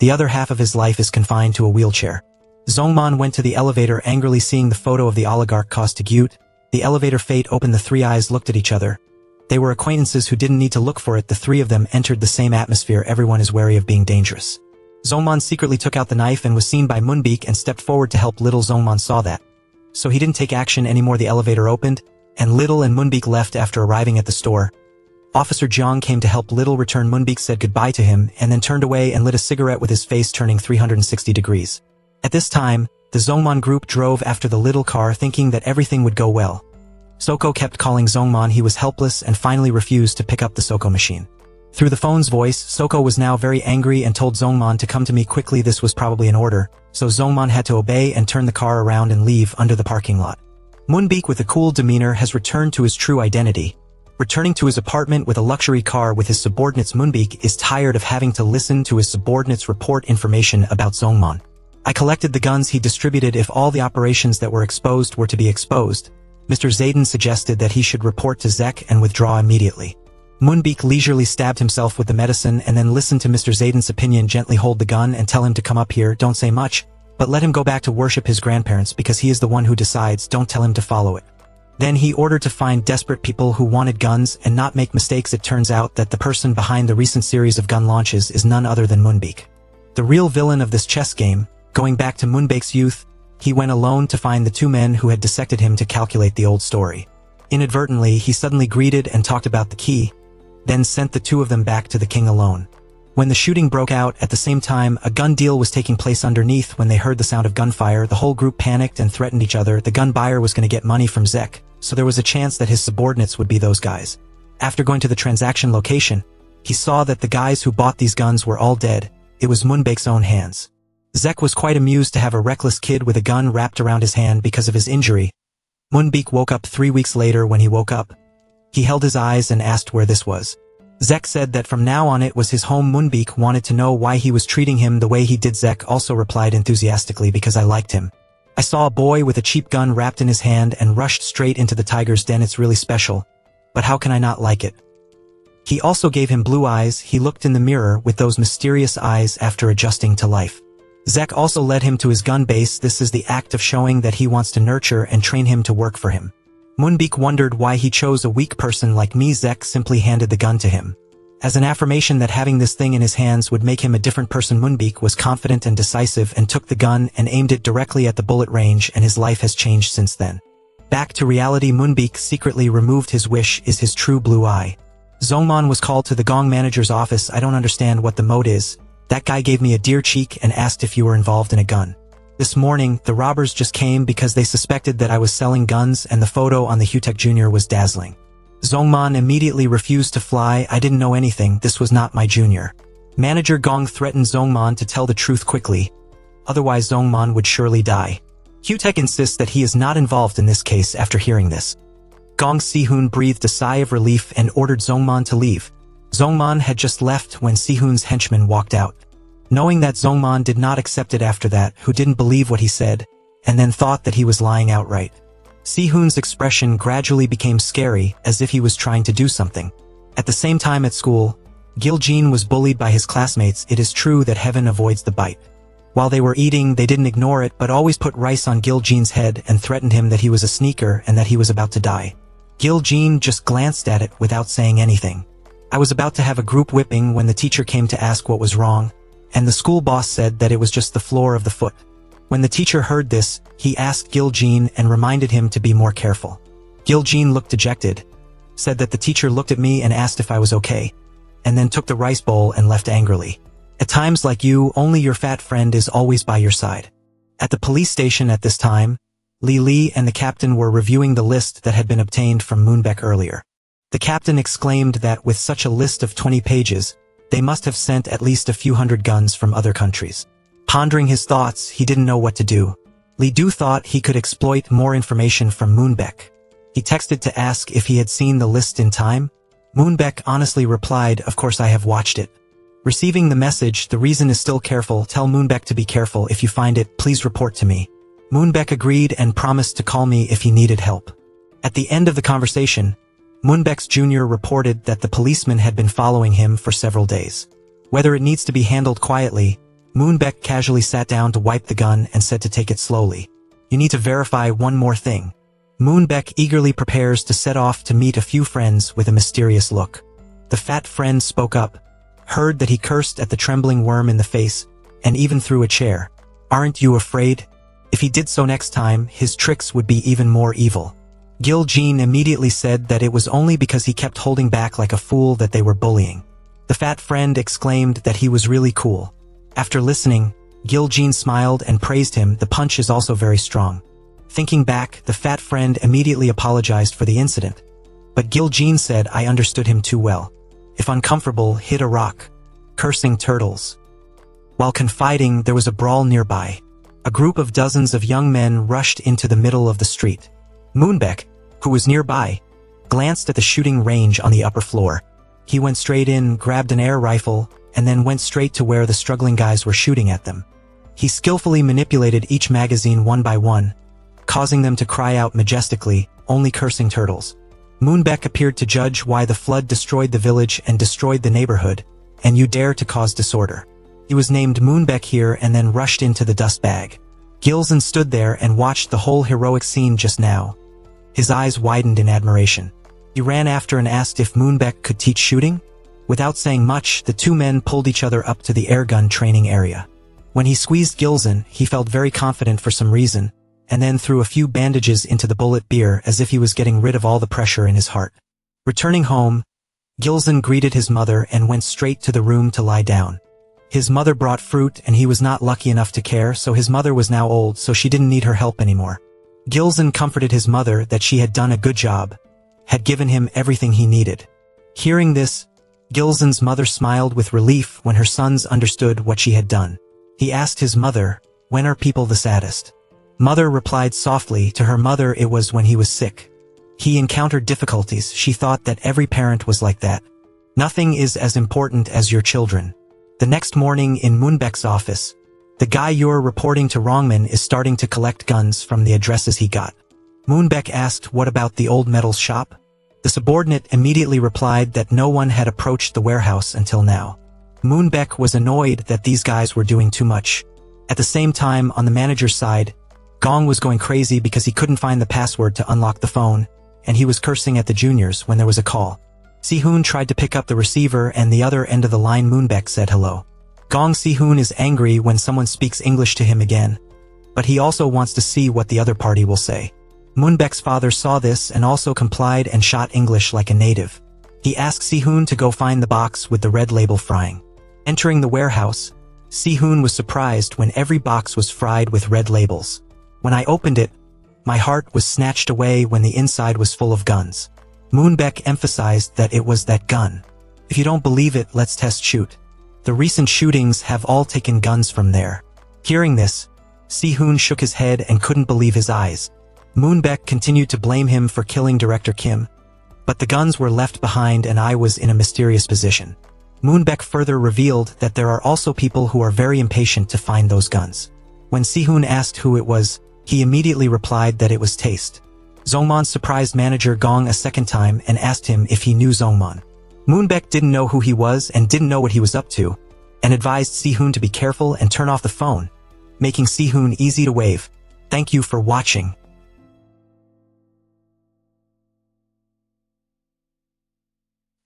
the other half of his life is confined to a wheelchair. Zongman went to the elevator, angrily seeing the photo of the oligarch caused to Gyut. The elevator fate opened. The three eyes looked at each other. They were acquaintances who didn't need to look for it. The three of them entered the same atmosphere. Everyone is wary of being dangerous. Zongman secretly took out the knife and was seen by Moonbeek and stepped forward to help. Little Zongman saw that, so he didn't take action anymore. The elevator opened, and Little and Moonbeak left after arriving at the store. Officer Jiang came to help Little return. Moonbeak said goodbye to him and then turned away and lit a cigarette with his face turning 360 degrees. At this time, the Zongman group drove after the little car thinking that everything would go well. Soko kept calling Zongman. He was helpless and finally refused to pick up the Soko machine. Through the phone's voice, Soko was now very angry and told Zongman to come to me quickly. This was probably an order, so Zongman had to obey and turn the car around and leave under the parking lot. Moonbeak with a cool demeanor has returned to his true identity. Returning to his apartment with a luxury car with his subordinates, Moonbeak is tired of having to listen to his subordinates report information about Zongman. I collected the guns he distributed. If all the operations that were exposed were to be exposed, Mr. Zayden suggested that he should report to Zek and withdraw immediately. Moonbeak leisurely stabbed himself with the medicine and then listened to Mr. Zayden's opinion. Gently hold the gun and tell him to come up here. Don't say much, but let him go back to worship his grandparents because he is the one who decides. Don't tell him to follow it. Then he ordered to find desperate people who wanted guns and not make mistakes. It turns out that the person behind the recent series of gun launches is none other than Moonbeak. The real villain of this chess game. Going back to Moonbeak's youth, he went alone to find the two men who had dissected him to calculate the old story. Inadvertently, he suddenly greeted and talked about the key, then sent the two of them back to the king alone. When the shooting broke out at the same time, a gun deal was taking place underneath. When they heard the sound of gunfire, the whole group panicked and threatened each other. The gun buyer was going to get money from Zek, so there was a chance that his subordinates would be those guys. After going to the transaction location, he saw that the guys who bought these guns were all dead. It was Moonbeak's own hands. Zek was quite amused to have a reckless kid with a gun wrapped around his hand because of his injury. Moonbeak woke up 3 weeks later. When he woke up, he held his eyes and asked where this was. Zek said that from now on it was his home. Moonbeak wanted to know why he was treating him the way he did. Zek also replied enthusiastically, because I liked him. I saw a boy with a cheap gun wrapped in his hand and rushed straight into the tiger's den. It's really special, but how can I not like it? He also gave him blue eyes. He looked in the mirror with those mysterious eyes after adjusting to life. Zek also led him to his gun base. This is the act of showing that he wants to nurture and train him to work for him. Moonbeak wondered why he chose a weak person like me. Zek simply handed the gun to him. As an affirmation that having this thing in his hands would make him a different person, Moonbeak was confident and decisive and took the gun and aimed it directly at the bullet range, and his life has changed since then. Back to reality, Moonbeak secretly removed his wish is his true blue eye. Zongman was called to the Gong manager's office. I don't understand what the mode is. That guy gave me a deer cheek and asked if you were involved in a gun. This morning, the robbers just came because they suspected that I was selling guns, and the photo on the Hutek Jr. was dazzling. Zongman immediately refused to fly. I didn't know anything. This was not my junior. Manager Gong threatened Zongman to tell the truth quickly. Otherwise Zongman would surely die. Hutek insists that he is not involved in this case. After hearing this, Gong Sihoon breathed a sigh of relief and ordered Zongman to leave. Zongman had just left when Sihoon's henchman walked out. Knowing that Zongman did not accept it after that, who didn't believe what he said, and then thought that he was lying outright. Sihoon's expression gradually became scary, as if he was trying to do something. At the same time at school, Giljin was bullied by his classmates. It is true that heaven avoids the bite. While they were eating, they didn't ignore it, but always put rice on Giljin's head and threatened him that he was a sneaker and that he was about to die. Giljin just glanced at it without saying anything. I was about to have a group whipping when the teacher came to ask what was wrong, and the school boss said that it was just the floor of the foot. When the teacher heard this, he asked Giljin and reminded him to be more careful. Giljin looked dejected, said that the teacher looked at me and asked if I was okay, and then took the rice bowl and left angrily. At times like you, only your fat friend is always by your side. At the police station at this time, Li and the captain were reviewing the list that had been obtained from Moonbeak earlier. The captain exclaimed that with such a list of 20 pages, they must have sent at least a few hundred guns from other countries. Pondering his thoughts, he didn't know what to do. Li Du thought he could exploit more information from Moonbeak. He texted to ask if he had seen the list in time. Moonbeak honestly replied, "Of course I have watched it." Receiving the message, "The reason is still careful. Tell Moonbeak to be careful. If you find it, please report to me." Moonbeak agreed and promised to call me if he needed help. At the end of the conversation, Moonbeak's junior reported that the policeman had been following him for several days. Whether it needs to be handled quietly, Moonbeak casually sat down to wipe the gun and said to take it slowly. "You need to verify one more thing." Moonbeak eagerly prepares to set off to meet a few friends with a mysterious look. The fat friend spoke up, heard that he cursed at the trembling worm in the face, and even threw a chair. "Aren't you afraid? If he did so next time, his tricks would be even more evil." Gil Jean immediately said that it was only because he kept holding back like a fool that they were bullying. The fat friend exclaimed that he was really cool. After listening, Gil Jean smiled and praised him. The punch is also very strong. Thinking back, the fat friend immediately apologized for the incident. But Gil Jean said I understood him too well. If uncomfortable, hit a rock. Cursing turtles. While confiding, there was a brawl nearby. A group of dozens of young men rushed into the middle of the street. Moonbeck, who was nearby, glanced at the shooting range on the upper floor. He went straight in, grabbed an air rifle, and then went straight to where the struggling guys were shooting at them. He skillfully manipulated each magazine one by one, causing them to cry out majestically, only cursing turtles. Moonbeck appeared to judge why the flood destroyed the village and destroyed the neighborhood, and you dare to cause disorder. He was named Moonbeck here and then rushed into the dust bag. Gilson stood there and watched the whole heroic scene just now. His eyes widened in admiration. He ran after and asked if Moonbeck could teach shooting. Without saying much, the two men pulled each other up to the airgun training area. When he squeezed Gilson, he felt very confident for some reason, and then threw a few bandages into the bullet beer as if he was getting rid of all the pressure in his heart. Returning home, Gilson greeted his mother and went straight to the room to lie down. His mother brought fruit and he was not lucky enough to care, so his mother was now old, so she didn't need her help anymore. Gilson comforted his mother that she had done a good job, had given him everything he needed. Hearing this, Gilson's mother smiled with relief when her sons understood what she had done. He asked his mother, "When are people the saddest?" Mother replied softly to her mother it was when he was sick. He encountered difficulties. She thought that every parent was like that. Nothing is as important as your children. The next morning in Moonbeck's office, the guy you're reporting to Wrongman is starting to collect guns from the addresses he got. Moonbeck asked what about the old metals shop? The subordinate immediately replied that no one had approached the warehouse until now. Moonbeck was annoyed that these guys were doing too much. At the same time, on the manager's side, Gong was going crazy because he couldn't find the password to unlock the phone, and he was cursing at the juniors when there was a call. Si-hoon tried to pick up the receiver and the other end of the line Moonbeck said hello. Gong Si-hoon is angry when someone speaks English to him again, but he also wants to see what the other party will say. Moonbeck's father saw this and also complied and shot English like a native. He asked Si-hoon to go find the box with the red label frying. Entering the warehouse, Si-hoon was surprised when every box was fried with red labels. When I opened it, my heart was snatched away when the inside was full of guns. Moonbeck emphasized that it was that gun. If you don't believe it, let's test shoot. The recent shootings have all taken guns from there. Hearing this, Si-hoon shook his head and couldn't believe his eyes. Moonbeck continued to blame him for killing Director Kim, but the guns were left behind and I was in a mysterious position. Moonbeck further revealed that there are also people who are very impatient to find those guns. When Si-hoon asked who it was, he immediately replied that it was Taste. Zongman surprised manager Gong a second time and asked him if he knew Zongman. Moonbeck didn't know who he was and didn't know what he was up to, and advised Si-hoon to be careful and turn off the phone, making Si-hoon easy to wave. Thank you for watching.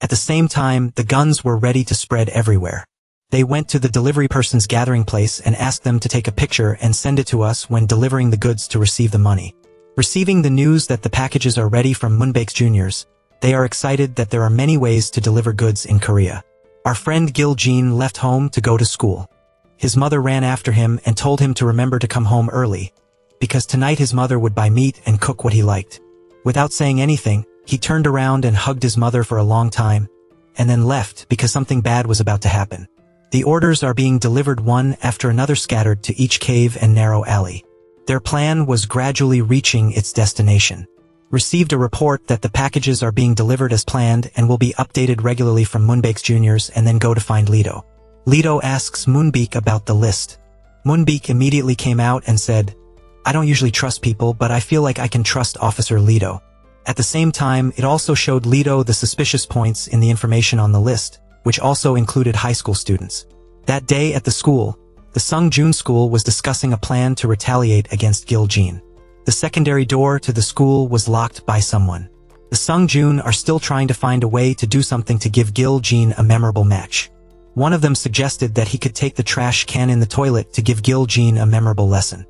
At the same time, the guns were ready to spread everywhere. They went to the delivery person's gathering place and asked them to take a picture and send it to us when delivering the goods to receive the money. Receiving the news that the packages are ready from Moonbeck's juniors, they are excited that there are many ways to deliver goods in Korea. Our friend Gil Jean left home to go to school. His mother ran after him and told him to remember to come home early, because tonight his mother would buy meat and cook what he liked. Without saying anything, he turned around and hugged his mother for a long time, and then left because something bad was about to happen. The orders are being delivered one after another scattered to each cave and narrow alley. Their plan was gradually reaching its destination. Received a report that the packages are being delivered as planned and will be updated regularly from Moonbeck's juniors and then go to find Lido. Lido asks Moonbeck about the list. Moonbeck immediately came out and said, "I don't usually trust people, but I feel like I can trust Officer Lido." At the same time, it also showed Lido the suspicious points in the information on the list, which also included high school students. That day at the school, the Sung-Jun School was discussing a plan to retaliate against Gil Jean. The secondary door to the school was locked by someone. The Sung-Jun are still trying to find a way to do something to give Gil Jean a memorable match. One of them suggested that he could take the trash can in the toilet to give Gil Jean a memorable lesson.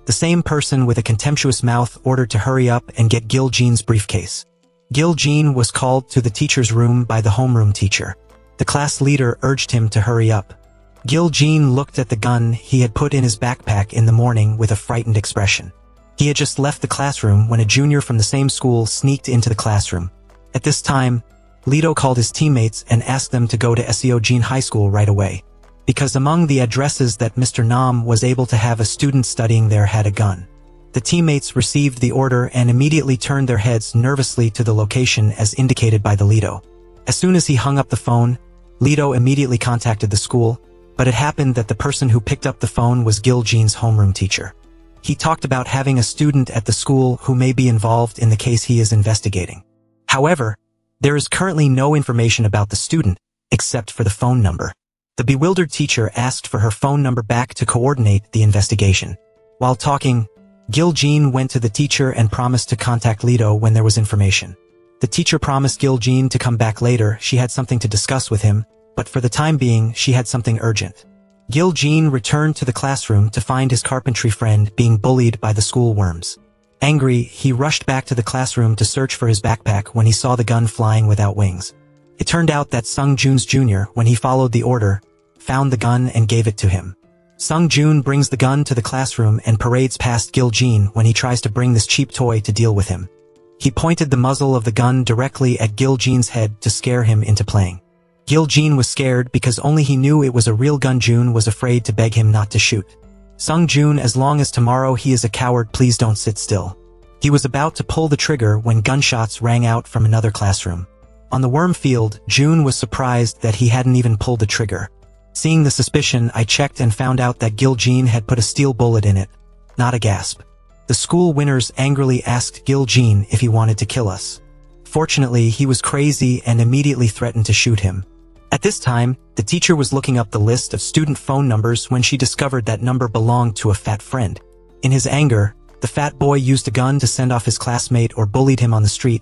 The same person with a contemptuous mouth ordered to hurry up and get Gil Jean's briefcase. Gil Jean was called to the teacher's room by the homeroom teacher. The class leader urged him to hurry up. Gil Jean looked at the gun he had put in his backpack in the morning with a frightened expression. He had just left the classroom when a junior from the same school sneaked into the classroom. At this time, Lito called his teammates and asked them to go to Seo Jean High School right away, because among the addresses that Mr. Nam was able to have a student studying there had a gun. The teammates received the order and immediately turned their heads nervously to the location as indicated by the Lito. As soon as he hung up the phone, Lito immediately contacted the school, but it happened that the person who picked up the phone was Gil Jean's homeroom teacher. He talked about having a student at the school who may be involved in the case he is investigating. However, there is currently no information about the student, except for the phone number. The bewildered teacher asked for her phone number back to coordinate the investigation. While talking, Gil Jean went to the teacher and promised to contact Lito when there was information. The teacher promised Gil Jean to come back later. She had something to discuss with him, but for the time being, she had something urgent. Gil Jean returned to the classroom to find his carpentry friend being bullied by the school worms. Angry, he rushed back to the classroom to search for his backpack when he saw the gun flying without wings. It turned out that Sung Joon's Jr., when he followed the order, found the gun and gave it to him. Sung Joon brings the gun to the classroom and parades past Gil Jean when he tries to bring this cheap toy to deal with him. He pointed the muzzle of the gun directly at Gil Jean's head to scare him into playing. Gil Jean was scared because only he knew it was a real gun. Joon was afraid to beg him not to shoot. Sung Joon, as long as tomorrow he is a coward, please don't sit still. He was about to pull the trigger when gunshots rang out from another classroom. On the worm field, Joon was surprised that he hadn't even pulled the trigger. Seeing the suspicion, I checked and found out that Gil Jean had put a steel bullet in it. Not a gasp. The school winners angrily asked Gil Jean if he wanted to kill us. Fortunately, he was crazy and immediately threatened to shoot him. At this time, the teacher was looking up the list of student phone numbers when she discovered that number belonged to a fat friend. In his anger, the fat boy used a gun to send off his classmate or bullied him on the street,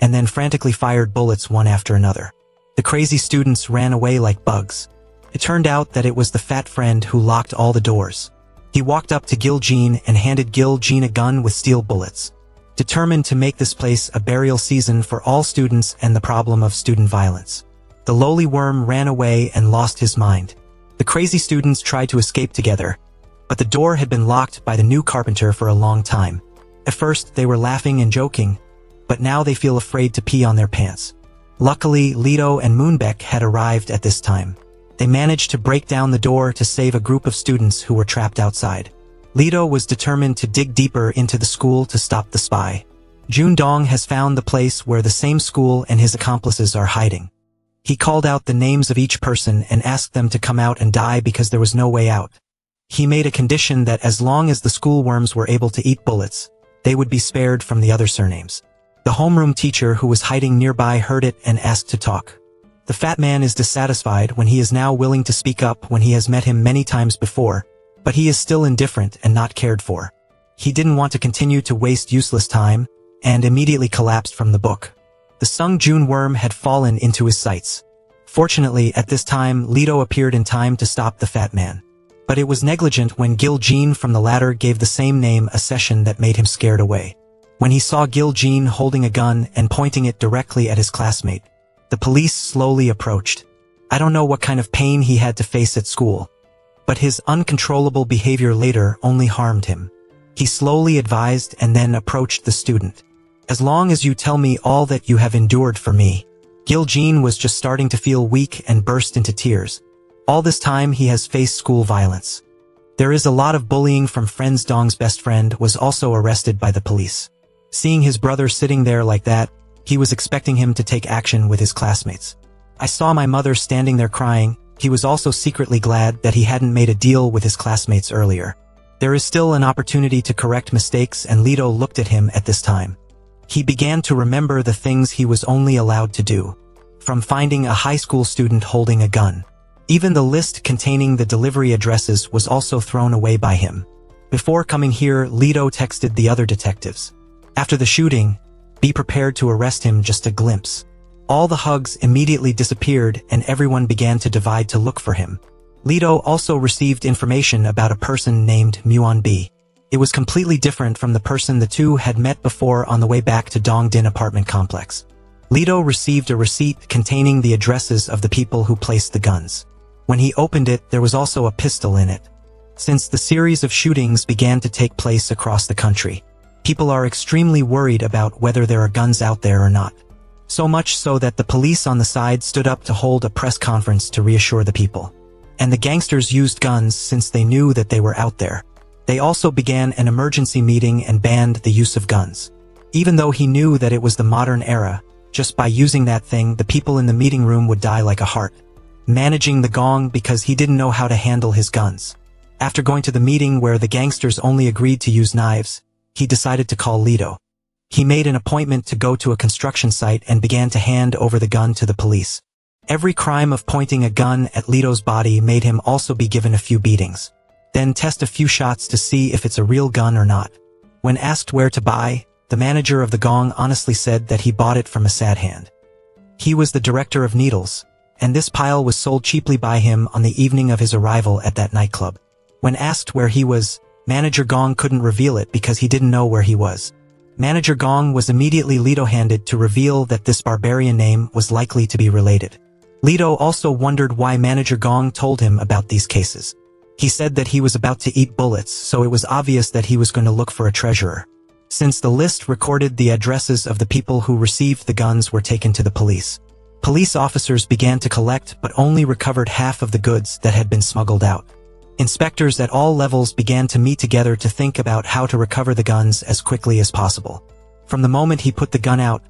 and then frantically fired bullets one after another. The crazy students ran away like bugs. It turned out that it was the fat friend who locked all the doors. He walked up to Gil Jean and handed Gil Jean a gun with steel bullets. Determined to make this place a burial season for all students and the problem of student violence. The lowly worm ran away and lost his mind. The crazy students tried to escape together, but the door had been locked by the new carpenter for a long time. At first, they were laughing and joking, but now they feel afraid to pee on their pants. Luckily, Lito and Moonbeck had arrived at this time. They managed to break down the door to save a group of students who were trapped outside. Lito was determined to dig deeper into the school to stop the spy. Jun Dong has found the place where the same school and his accomplices are hiding. He called out the names of each person and asked them to come out and die because there was no way out. He made a condition that as long as the school worms were able to eat bullets, they would be spared from the other surnames. The homeroom teacher who was hiding nearby heard it and asked to talk. The fat man is dissatisfied when he is now willing to speak up when he has met him many times before, but he is still indifferent and not cared for. He didn't want to continue to waste useless time, and immediately collapsed from the book. The Sung Joon worm had fallen into his sights. Fortunately, at this time, Lito appeared in time to stop the fat man. But it was negligent when Gil Jean from the ladder gave the same name a session that made him scared away. When he saw Gil Jean holding a gun and pointing it directly at his classmate, the police slowly approached. I don't know what kind of pain he had to face at school, but his uncontrollable behavior later only harmed him. He slowly advised and then approached the student. As long as you tell me all that you have endured for me. Gil Jean was just starting to feel weak and burst into tears. All this time he has faced school violence. There is a lot of bullying from friends. Dong's best friend was also arrested by the police. Seeing his brother sitting there like that, he was expecting him to take action with his classmates. I saw my mother standing there crying. He was also secretly glad that he hadn't made a deal with his classmates earlier. There is still an opportunity to correct mistakes, and Lito looked at him at this time. He began to remember the things he was only allowed to do. From finding a high school student holding a gun. Even the list containing the delivery addresses was also thrown away by him. Before coming here, Lito texted the other detectives. After the shooting, be prepared to arrest him. Just a glimpse. All the hugs immediately disappeared and everyone began to divide to look for him. Lito also received information about a person named Muon B. It was completely different from the person the two had met before on the way back to Dongdin apartment complex. Leto received a receipt containing the addresses of the people who placed the guns. When he opened it, there was also a pistol in it. Since the series of shootings began to take place across the country, people are extremely worried about whether there are guns out there or not. So much so that the police on the side stood up to hold a press conference to reassure the people. And the gangsters used guns since they knew that they were out there. They also began an emergency meeting and banned the use of guns. Even though he knew that it was the modern era, just by using that thing, the people in the meeting room would die like a heart. Managing the gong because he didn't know how to handle his guns. After going to the meeting where the gangsters only agreed to use knives, he decided to call Leto. He made an appointment to go to a construction site and began to hand over the gun to the police. Every crime of pointing a gun at Leto's body made him also be given a few beatings. Then test a few shots to see if it's a real gun or not. When asked where to buy, the manager of the gong honestly said that he bought it from a sad hand. He was the director of Needles, and this pile was sold cheaply by him on the evening of his arrival at that nightclub. When asked where he was, Manager Gong couldn't reveal it because he didn't know where he was. Manager Gong was immediately Leto-handed to reveal that this barbarian name was likely to be related. Leto also wondered why Manager Gong told him about these cases. He said that he was about to eat bullets, so it was obvious that he was going to look for a treasurer. Since the list recorded the addresses of the people who received the guns were taken to the police. Police officers began to collect but only recovered half of the goods that had been smuggled out. Inspectors at all levels began to meet together to think about how to recover the guns as quickly as possible. From the moment he put the gun out,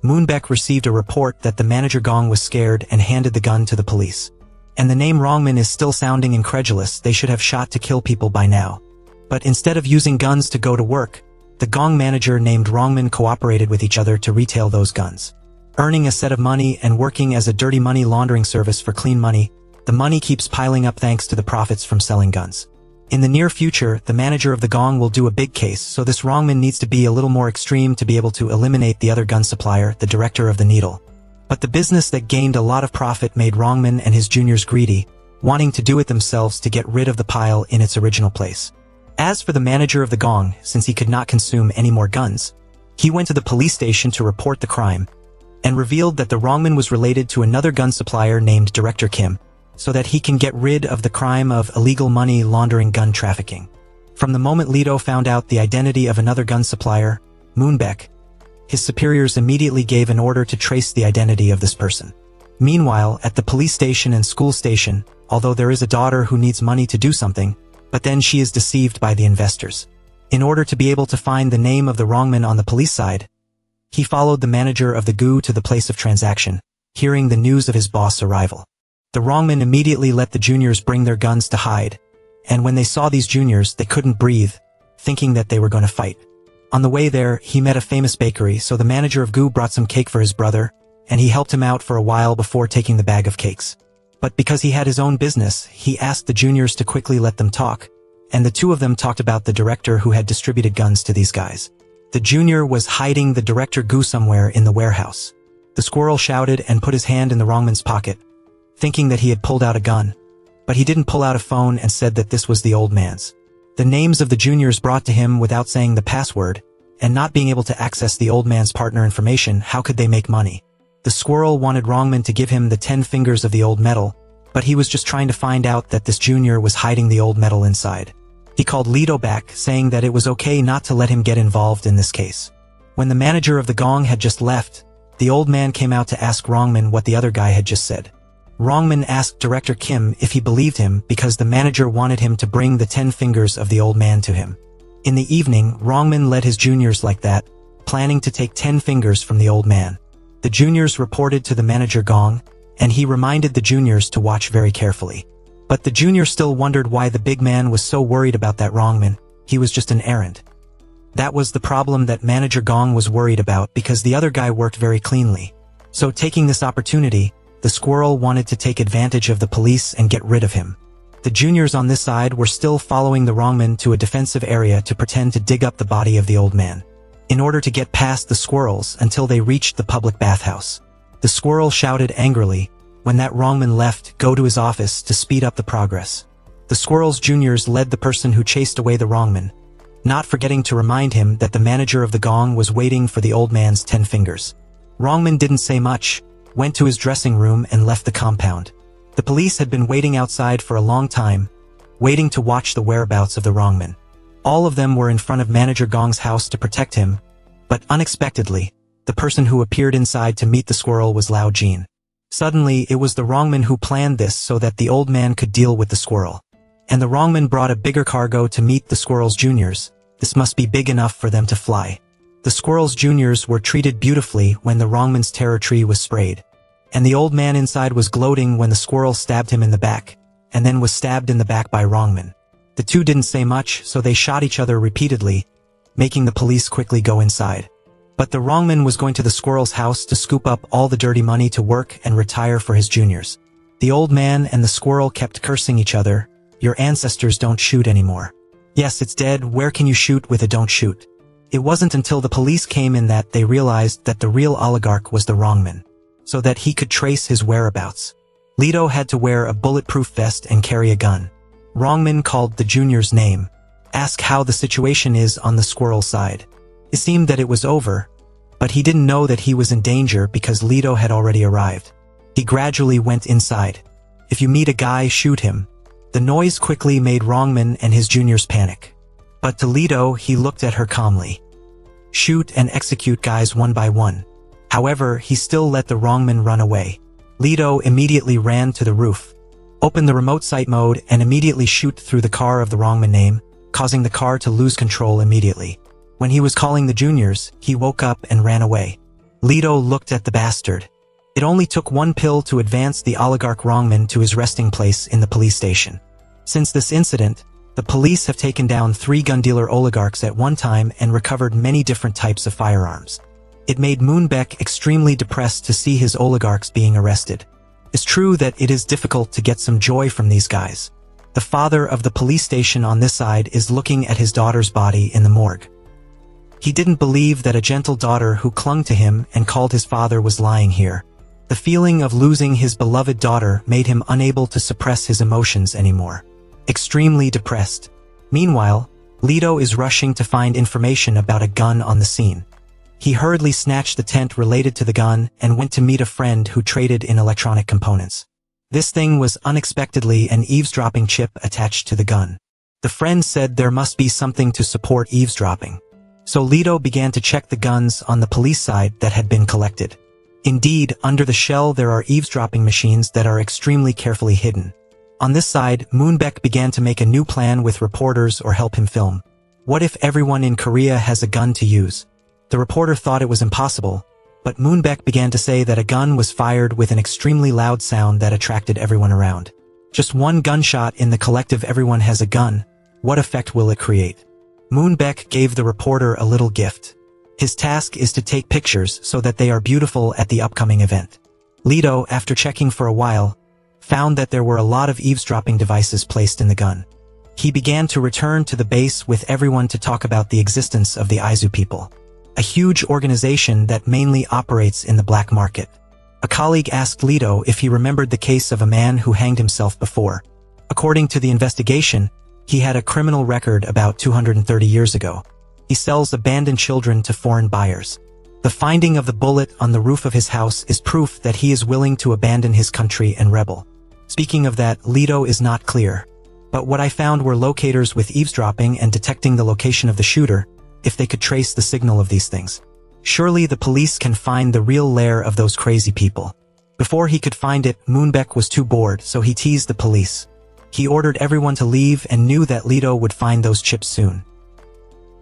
Moonbeck received a report that the manager Gong was scared and handed the gun to the police. And the name Rongman is still sounding incredulous. They should have shot to kill people by now. But instead of using guns to go to work, the Gong manager named Rongman cooperated with each other to retail those guns. Earning a set of money and working as a dirty money laundering service for clean money, the money keeps piling up thanks to the profits from selling guns. In the near future, the manager of the Gong will do a big case, so this Rongman needs to be a little more extreme to be able to eliminate the other gun supplier, the director of the Needle. But the business that gained a lot of profit made Rongman and his juniors greedy, wanting to do it themselves to get rid of the pile in its original place. As for the manager of the Gong, since he could not consume any more guns, he went to the police station to report the crime, and revealed that the Rongman was related to another gun supplier named Director Kim, so that he can get rid of the crime of illegal money laundering gun trafficking. From the moment Leto found out the identity of another gun supplier, Moonbeck, his superiors immediately gave an order to trace the identity of this person. Meanwhile, at the police station and school station, although there is a daughter who needs money to do something, but then she is deceived by the investors. In order to be able to find the name of the Rongman on the police side, he followed the manager of the GU to the place of transaction, hearing the news of his boss' arrival. The Rongman immediately let the juniors bring their guns to hide, and when they saw these juniors, they couldn't breathe, thinking that they were going to fight. On the way there, he met a famous bakery, so the manager of GU brought some cake for his brother, and he helped him out for a while before taking the bag of cakes. But because he had his own business, he asked the juniors to quickly let them talk, and the two of them talked about the director who had distributed guns to these guys. The junior was hiding the director GU somewhere in the warehouse. The squirrel shouted and put his hand in the Rongman's pocket, thinking that he had pulled out a gun. But he didn't pull out a phone and said that this was the old man's. The names of the juniors brought to him without saying the password, and not being able to access the old man's partner information, how could they make money? The squirrel wanted Rongman to give him the 10 fingers of the old metal, but he was just trying to find out that this junior was hiding the old metal inside. He called Leto back, saying that it was okay not to let him get involved in this case. When the manager of the Gong had just left, the old man came out to ask Rongman what the other guy had just said. Rongman asked Director Kim if he believed him because the manager wanted him to bring the 10 fingers of the old man to him. In the evening, Rongman led his juniors like that, planning to take 10 fingers from the old man. The juniors reported to the manager Gong, and he reminded the juniors to watch very carefully. But the junior still wondered why the big man was so worried about that Rongman. He was just an errand. That was the problem that manager Gong was worried about because the other guy worked very cleanly. So taking this opportunity, the squirrel wanted to take advantage of the police and get rid of him. The juniors on this side were still following the Rongman to a defensive area to pretend to dig up the body of the old man, in order to get past the squirrels until they reached the public bathhouse. The squirrel shouted angrily, when that Rongman left, go to his office to speed up the progress. The squirrel's juniors led the person who chased away the Rongman, not forgetting to remind him that the manager of the gong was waiting for the old man's 10 fingers. Rongmin didn't say much, went to his dressing room and left the compound. The police had been waiting outside for a long time, waiting to watch the whereabouts of the Rongmin. All of them were in front of Manager Gong's house to protect him, but unexpectedly, the person who appeared inside to meet the squirrel was Lao Jin. Suddenly, it was the Rongmin who planned this so that the old man could deal with the squirrel. And the Rongmin brought a bigger cargo to meet the squirrel's juniors. This must be big enough for them to fly. The squirrel's juniors were treated beautifully when the Rongmin's terror tree was sprayed. And the old man inside was gloating when the squirrel stabbed him in the back, and then was stabbed in the back by Rongmin. The two didn't say much, so they shot each other repeatedly, making the police quickly go inside. But the Rongmin was going to the squirrel's house to scoop up all the dirty money to work and retire for his juniors. The old man and the squirrel kept cursing each other. Your ancestors don't shoot anymore. Yes, it's dead. Where can you shoot with a don't shoot? It wasn't until the police came in that they realized that the real oligarch was the Rongmin, so that he could trace his whereabouts. Lito had to wear a bulletproof vest and carry a gun. Rongmin called the junior's name, asked how the situation is on the squirrel side. It seemed that it was over, but he didn't know that he was in danger because Lito had already arrived. He gradually went inside. If you meet a guy, shoot him. The noise quickly made Rongmin and his juniors panic. But to Lito, he looked at her calmly. Shoot and execute guys one by one. However, he still let the Rongmin run away. Lito immediately ran to the roof, opened the remote sight mode and immediately shoot through the car of the Rongmin name, causing the car to lose control immediately. When he was calling the juniors, he woke up and ran away. Lito looked at the bastard. It only took one pill to advance the oligarch Rongmin to his resting place in the police station. Since this incident, the police have taken down 3 gun dealer oligarchs at one time and recovered many different types of firearms. It made Moonbeck extremely depressed to see his oligarchs being arrested. It's true that it is difficult to get some joy from these guys. The father of the police station on this side is looking at his daughter's body in the morgue. He didn't believe that a gentle daughter who clung to him and called his father was lying here. The feeling of losing his beloved daughter made him unable to suppress his emotions anymore. Extremely depressed. Meanwhile, Lito is rushing to find information about a gun on the scene. He hurriedly snatched the tent related to the gun and went to meet a friend who traded in electronic components. This thing was unexpectedly an eavesdropping chip attached to the gun. The friend said there must be something to support eavesdropping. So Lito began to check the guns on the police side that had been collected. Indeed, under the shell there are eavesdropping machines that are extremely carefully hidden. On this side, Moonbeck began to make a new plan with reporters or help him film. What if everyone in Korea has a gun to use? The reporter thought it was impossible, but Moonbeck began to say that a gun was fired with an extremely loud sound that attracted everyone around. Just one gunshot in the collective everyone has a gun. What effect will it create? Moonbeck gave the reporter a little gift. His task is to take pictures so that they are beautiful at the upcoming event. Lito, after checking for a while, found that there were a lot of eavesdropping devices placed in the gun. He began to return to the base with everyone to talk about the existence of the Aizu people, a huge organization that mainly operates in the black market. A colleague asked Lito if he remembered the case of a man who hanged himself before. According to the investigation, he had a criminal record about 230 years ago. He sells abandoned children to foreign buyers. The finding of the bullet on the roof of his house is proof that he is willing to abandon his country and rebel. Speaking of that, Lito is not clear. But what I found were locators with eavesdropping and detecting the location of the shooter, if they could trace the signal of these things. Surely the police can find the real lair of those crazy people. Before he could find it, Moonbeck was too bored, so he teased the police. He ordered everyone to leave and knew that Lito would find those chips soon.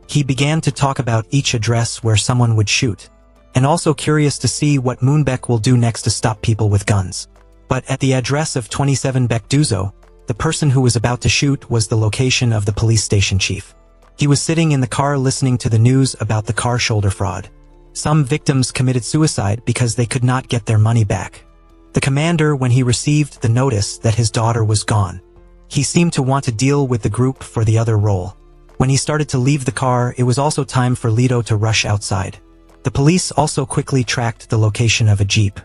He began to talk about each address where someone would shoot, and also curious to see what Moonbeck will do next to stop people with guns. But at the address of 27 Baekduzo, the person who was about to shoot was the location of the police station chief. He was sitting in the car listening to the news about the car shoulder fraud. Some victims committed suicide because they could not get their money back. The commander, when he received the notice that his daughter was gone, he seemed to want to deal with the group for the other role. When he started to leave the car, it was also time for Lito to rush outside. The police also quickly tracked the location of a jeep,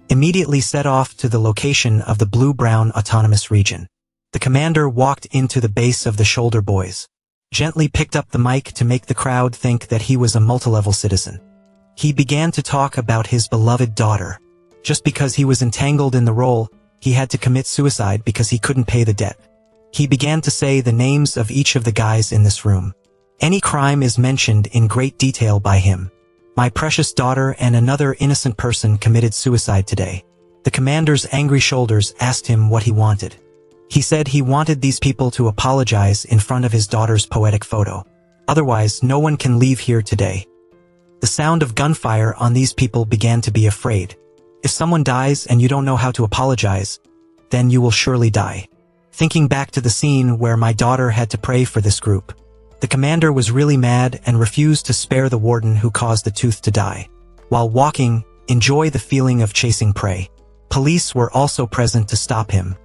immediately set off to the location of the Blue-Brown Autonomous Region. The commander walked into the base of the Shoulder Boys. gently picked up the mic to make the crowd think that he was a multilevel citizen. He began to talk about his beloved daughter. Just because he was entangled in the role, he had to commit suicide because he couldn't pay the debt. He began to say the names of each of the guys in this room. Any crime is mentioned in great detail by him. My precious daughter and another innocent person committed suicide today. The commander's angry shoulders asked him what he wanted. He said he wanted these people to apologize in front of his daughter's poetic photo. Otherwise, no one can leave here today. The sound of gunfire on these people began to be afraid. If someone dies and you don't know how to apologize, then you will surely die. Thinking back to the scene where my daughter had to pray for this group, the commander was really mad and refused to spare the warden who caused the tooth to die. While walking, enjoy the feeling of chasing prey. Police were also present to stop him.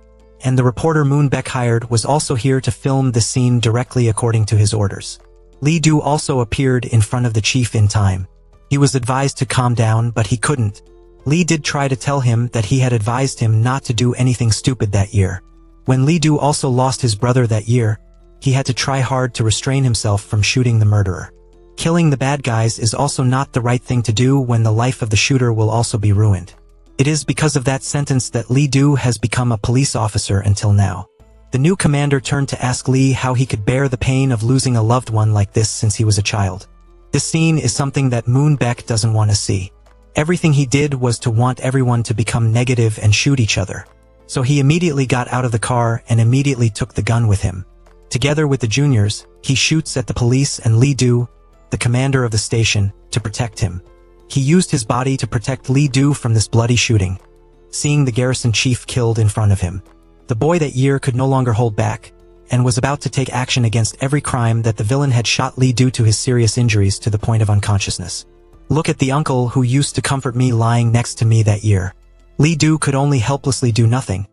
And the reporter Moon Baek hired was also here to film the scene directly according to his orders. Lee Do also appeared in front of the chief in time. He was advised to calm down, but he couldn't. Lee did try to tell him that he had advised him not to do anything stupid that year. When Lee Do also lost his brother that year, he had to try hard to restrain himself from shooting the murderer. Killing the bad guys is also not the right thing to do when the life of the shooter will also be ruined. It is because of that sentence that Lee Do has become a police officer until now. The new commander turned to ask Lee how he could bear the pain of losing a loved one like this since he was a child. This scene is something that Moon Baek doesn't want to see. Everything he did was to want everyone to become negative and shoot each other. So he immediately got out of the car and immediately took the gun with him. Together with the juniors, he shoots at the police and Lee Do, the commander of the station, to protect him. He used his body to protect Lee Do from this bloody shooting, seeing the garrison chief killed in front of him. The boy that year could no longer hold back, and was about to take action against every crime that the villain had shot Lee due to his serious injuries to the point of unconsciousness. Look at the uncle who used to comfort me lying next to me that year. Lee Do could only helplessly do nothing.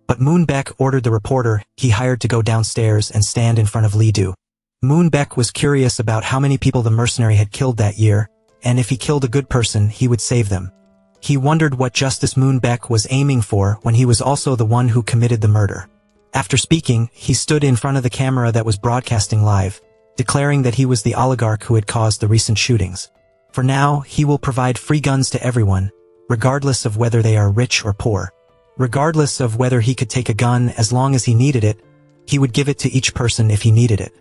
But Moon Baek ordered the reporter he hired to go downstairs and stand in front of Lee Do. Moon Baek was curious about how many people the mercenary had killed that year, and if he killed a good person, he would save them. He wondered what justice Moon Baek was aiming for when he was also the one who committed the murder. After speaking, he stood in front of the camera that was broadcasting live, declaring that he was the oligarch who had caused the recent shootings. For now, he will provide free guns to everyone, regardless of whether they are rich or poor. Regardless of whether he could take a gun as long as he needed it, he would give it to each person if he needed it.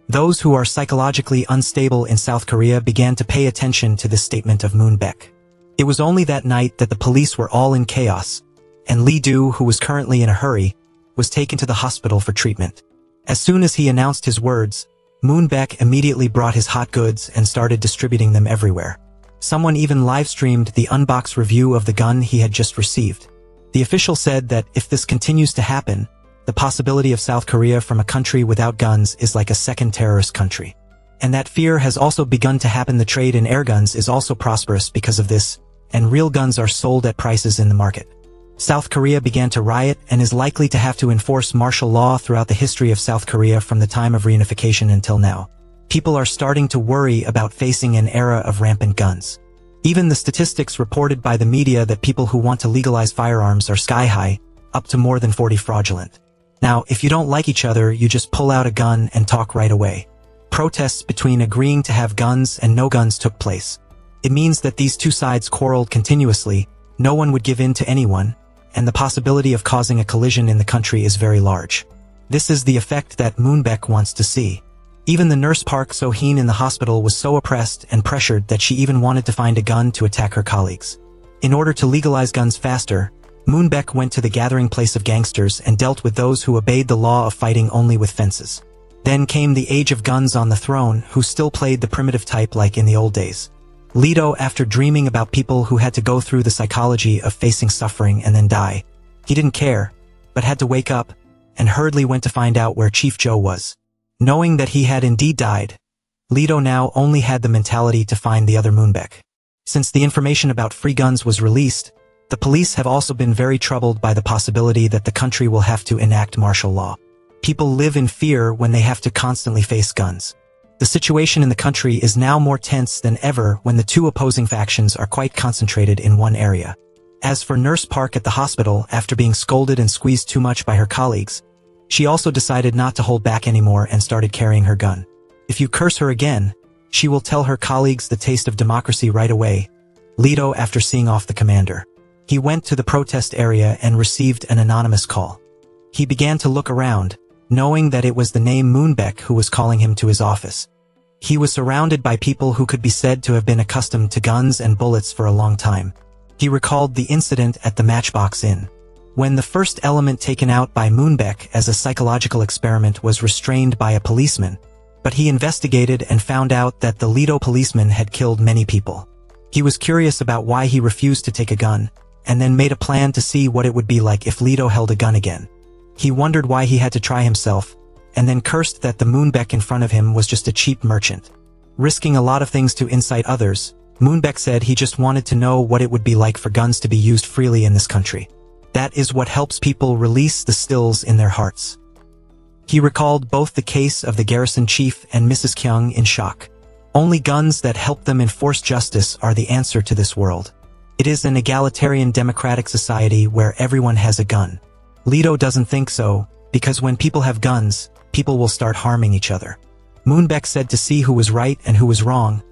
Those who are psychologically unstable in South Korea began to pay attention to this statement of Moon Baek. It was only that night that the police were all in chaos, and Lee Do, who was currently in a hurry, was taken to the hospital for treatment. As soon as he announced his words, Moon Baek immediately brought his hot goods and started distributing them everywhere. Someone even live-streamed the unboxed review of the gun he had just received. The official said that if this continues to happen, the possibility of South Korea from a country without guns is like a second terrorist country. And that fear has also begun to happen. The trade in airguns is also prosperous because of this, and real guns are sold at prices in the market. South Korea began to riot and is likely to have to enforce martial law throughout the history of South Korea from the time of reunification until now. People are starting to worry about facing an era of rampant guns. Even the statistics reported by the media that people who want to legalize firearms are sky high, up to more than 40 fraudulent. Now, if you don't like each other, you just pull out a gun and talk right away. Protests between agreeing to have guns and no guns took place. It means that these two sides quarreled continuously, no one would give in to anyone, and the possibility of causing a collision in the country is very large. This is the effect that Moon Baek wants to see. Even the nurse Park So-heen in the hospital was so oppressed and pressured that she even wanted to find a gun to attack her colleagues. In order to legalize guns faster, Moon Baek went to the gathering place of gangsters and dealt with those who obeyed the law of fighting only with fences. Then came the age of guns on the throne, who still played the primitive type like in the old days. Lee Do, after dreaming about people who had to go through the psychology of facing suffering and then die, he didn't care, but had to wake up, and hurriedly went to find out where Chief Joe was. Knowing that he had indeed died, Lee Do now only had the mentality to find the other Moon Baek. Since the information about free guns was released, the police have also been very troubled by the possibility that the country will have to enact martial law. People live in fear when they have to constantly face guns. The situation in the country is now more tense than ever when the two opposing factions are quite concentrated in one area. As for Nurse Park at the hospital, after being scolded and squeezed too much by her colleagues, she also decided not to hold back anymore and started carrying her gun. If you curse her again, she will tell her colleagues the taste of democracy right away. Leto, after seeing off the commander, he went to the protest area and received an anonymous call. He began to look around, knowing that it was the name Moonbeck who was calling him to his office. He was surrounded by people who could be said to have been accustomed to guns and bullets for a long time. He recalled the incident at the Matchbox Inn, when the first element taken out by Moonbeck as a psychological experiment was restrained by a policeman, but he investigated and found out that the Leto policeman had killed many people. He was curious about why he refused to take a gun, and then made a plan to see what it would be like if Leto held a gun again. He wondered why he had to try himself, and then cursed that the Moonbeck in front of him was just a cheap merchant. Risking a lot of things to incite others, Moonbeck said he just wanted to know what it would be like for guns to be used freely in this country. That is what helps people release the stills in their hearts. He recalled both the case of the garrison chief and Mrs. Kyung in shock. Only guns that help them enforce justice are the answer to this world. It is an egalitarian democratic society where everyone has a gun. Leto doesn't think so, because when people have guns, people will start harming each other. Moonbeck said to see who was right and who was wrong,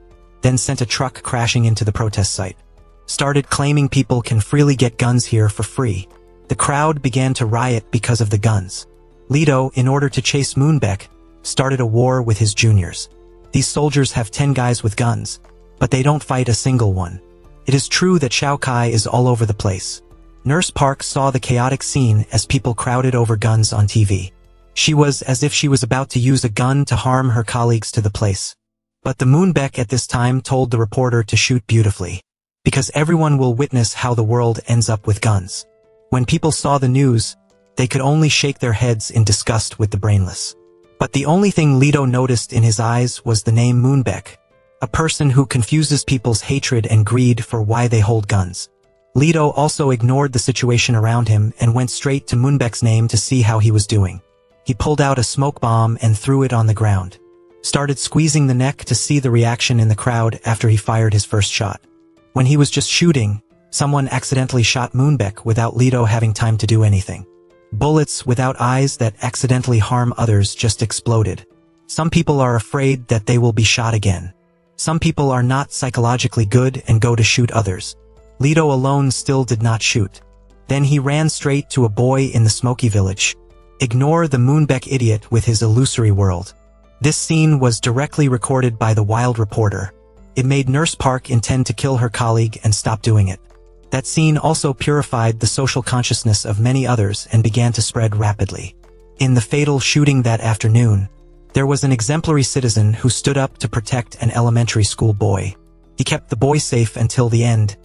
then sent a truck crashing into the protest site. Started claiming people can freely get guns here for free. The crowd began to riot because of the guns. Leto, in order to chase Moonbeck, started a war with his juniors. These soldiers have 10 guys with guns, but they don't fight a single one. It is true that Shao Kai is all over the place. Nurse Park saw the chaotic scene as people crowded over guns on TV. She was as if she was about to use a gun to harm her colleagues to the place. But the Moonbeck at this time told the reporter to shoot beautifully, because everyone will witness how the world ends up with guns. When people saw the news, they could only shake their heads in disgust with the brainless. But the only thing Leto noticed in his eyes was the name Moonbeck, a person who confuses people's hatred and greed for why they hold guns. Leto also ignored the situation around him and went straight to Moonbeck's name to see how he was doing. He pulled out a smoke bomb and threw it on the ground. Started squeezing the neck to see the reaction in the crowd after he fired his first shot. When he was just shooting, someone accidentally shot Moonbeck without Leto having time to do anything. Bullets without eyes that accidentally harm others just exploded. Some people are afraid that they will be shot again. Some people are not psychologically good and go to shoot others. Leto alone still did not shoot. Then he ran straight to a boy in the smoky village. Ignore the Moonbeck idiot with his illusory world. This scene was directly recorded by the Wild reporter. It made Nurse Park intend to kill her colleague and stop doing it. That scene also purified the social consciousness of many others and began to spread rapidly. In the fatal shooting that afternoon, there was an exemplary citizen who stood up to protect an elementary school boy. He kept the boy safe until the end.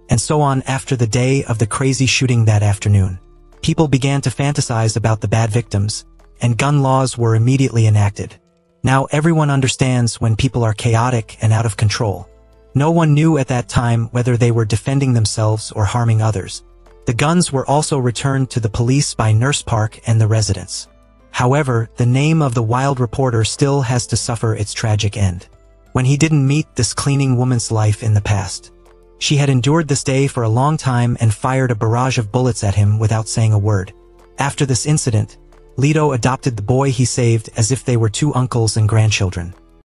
And so on after the day of the crazy shooting that afternoon. People began to fantasize about the bad victims, and gun laws were immediately enacted. Now everyone understands when people are chaotic and out of control. No one knew at that time whether they were defending themselves or harming others. The guns were also returned to the police by Nurse Park and the residents. However, the name of the Wild reporter still has to suffer its tragic end. When he didn't meet this cleaning woman's life in the past. She had endured this day for a long time and fired a barrage of bullets at him without saying a word. After this incident, Leto adopted the boy he saved as if they were two uncles and grandchildren.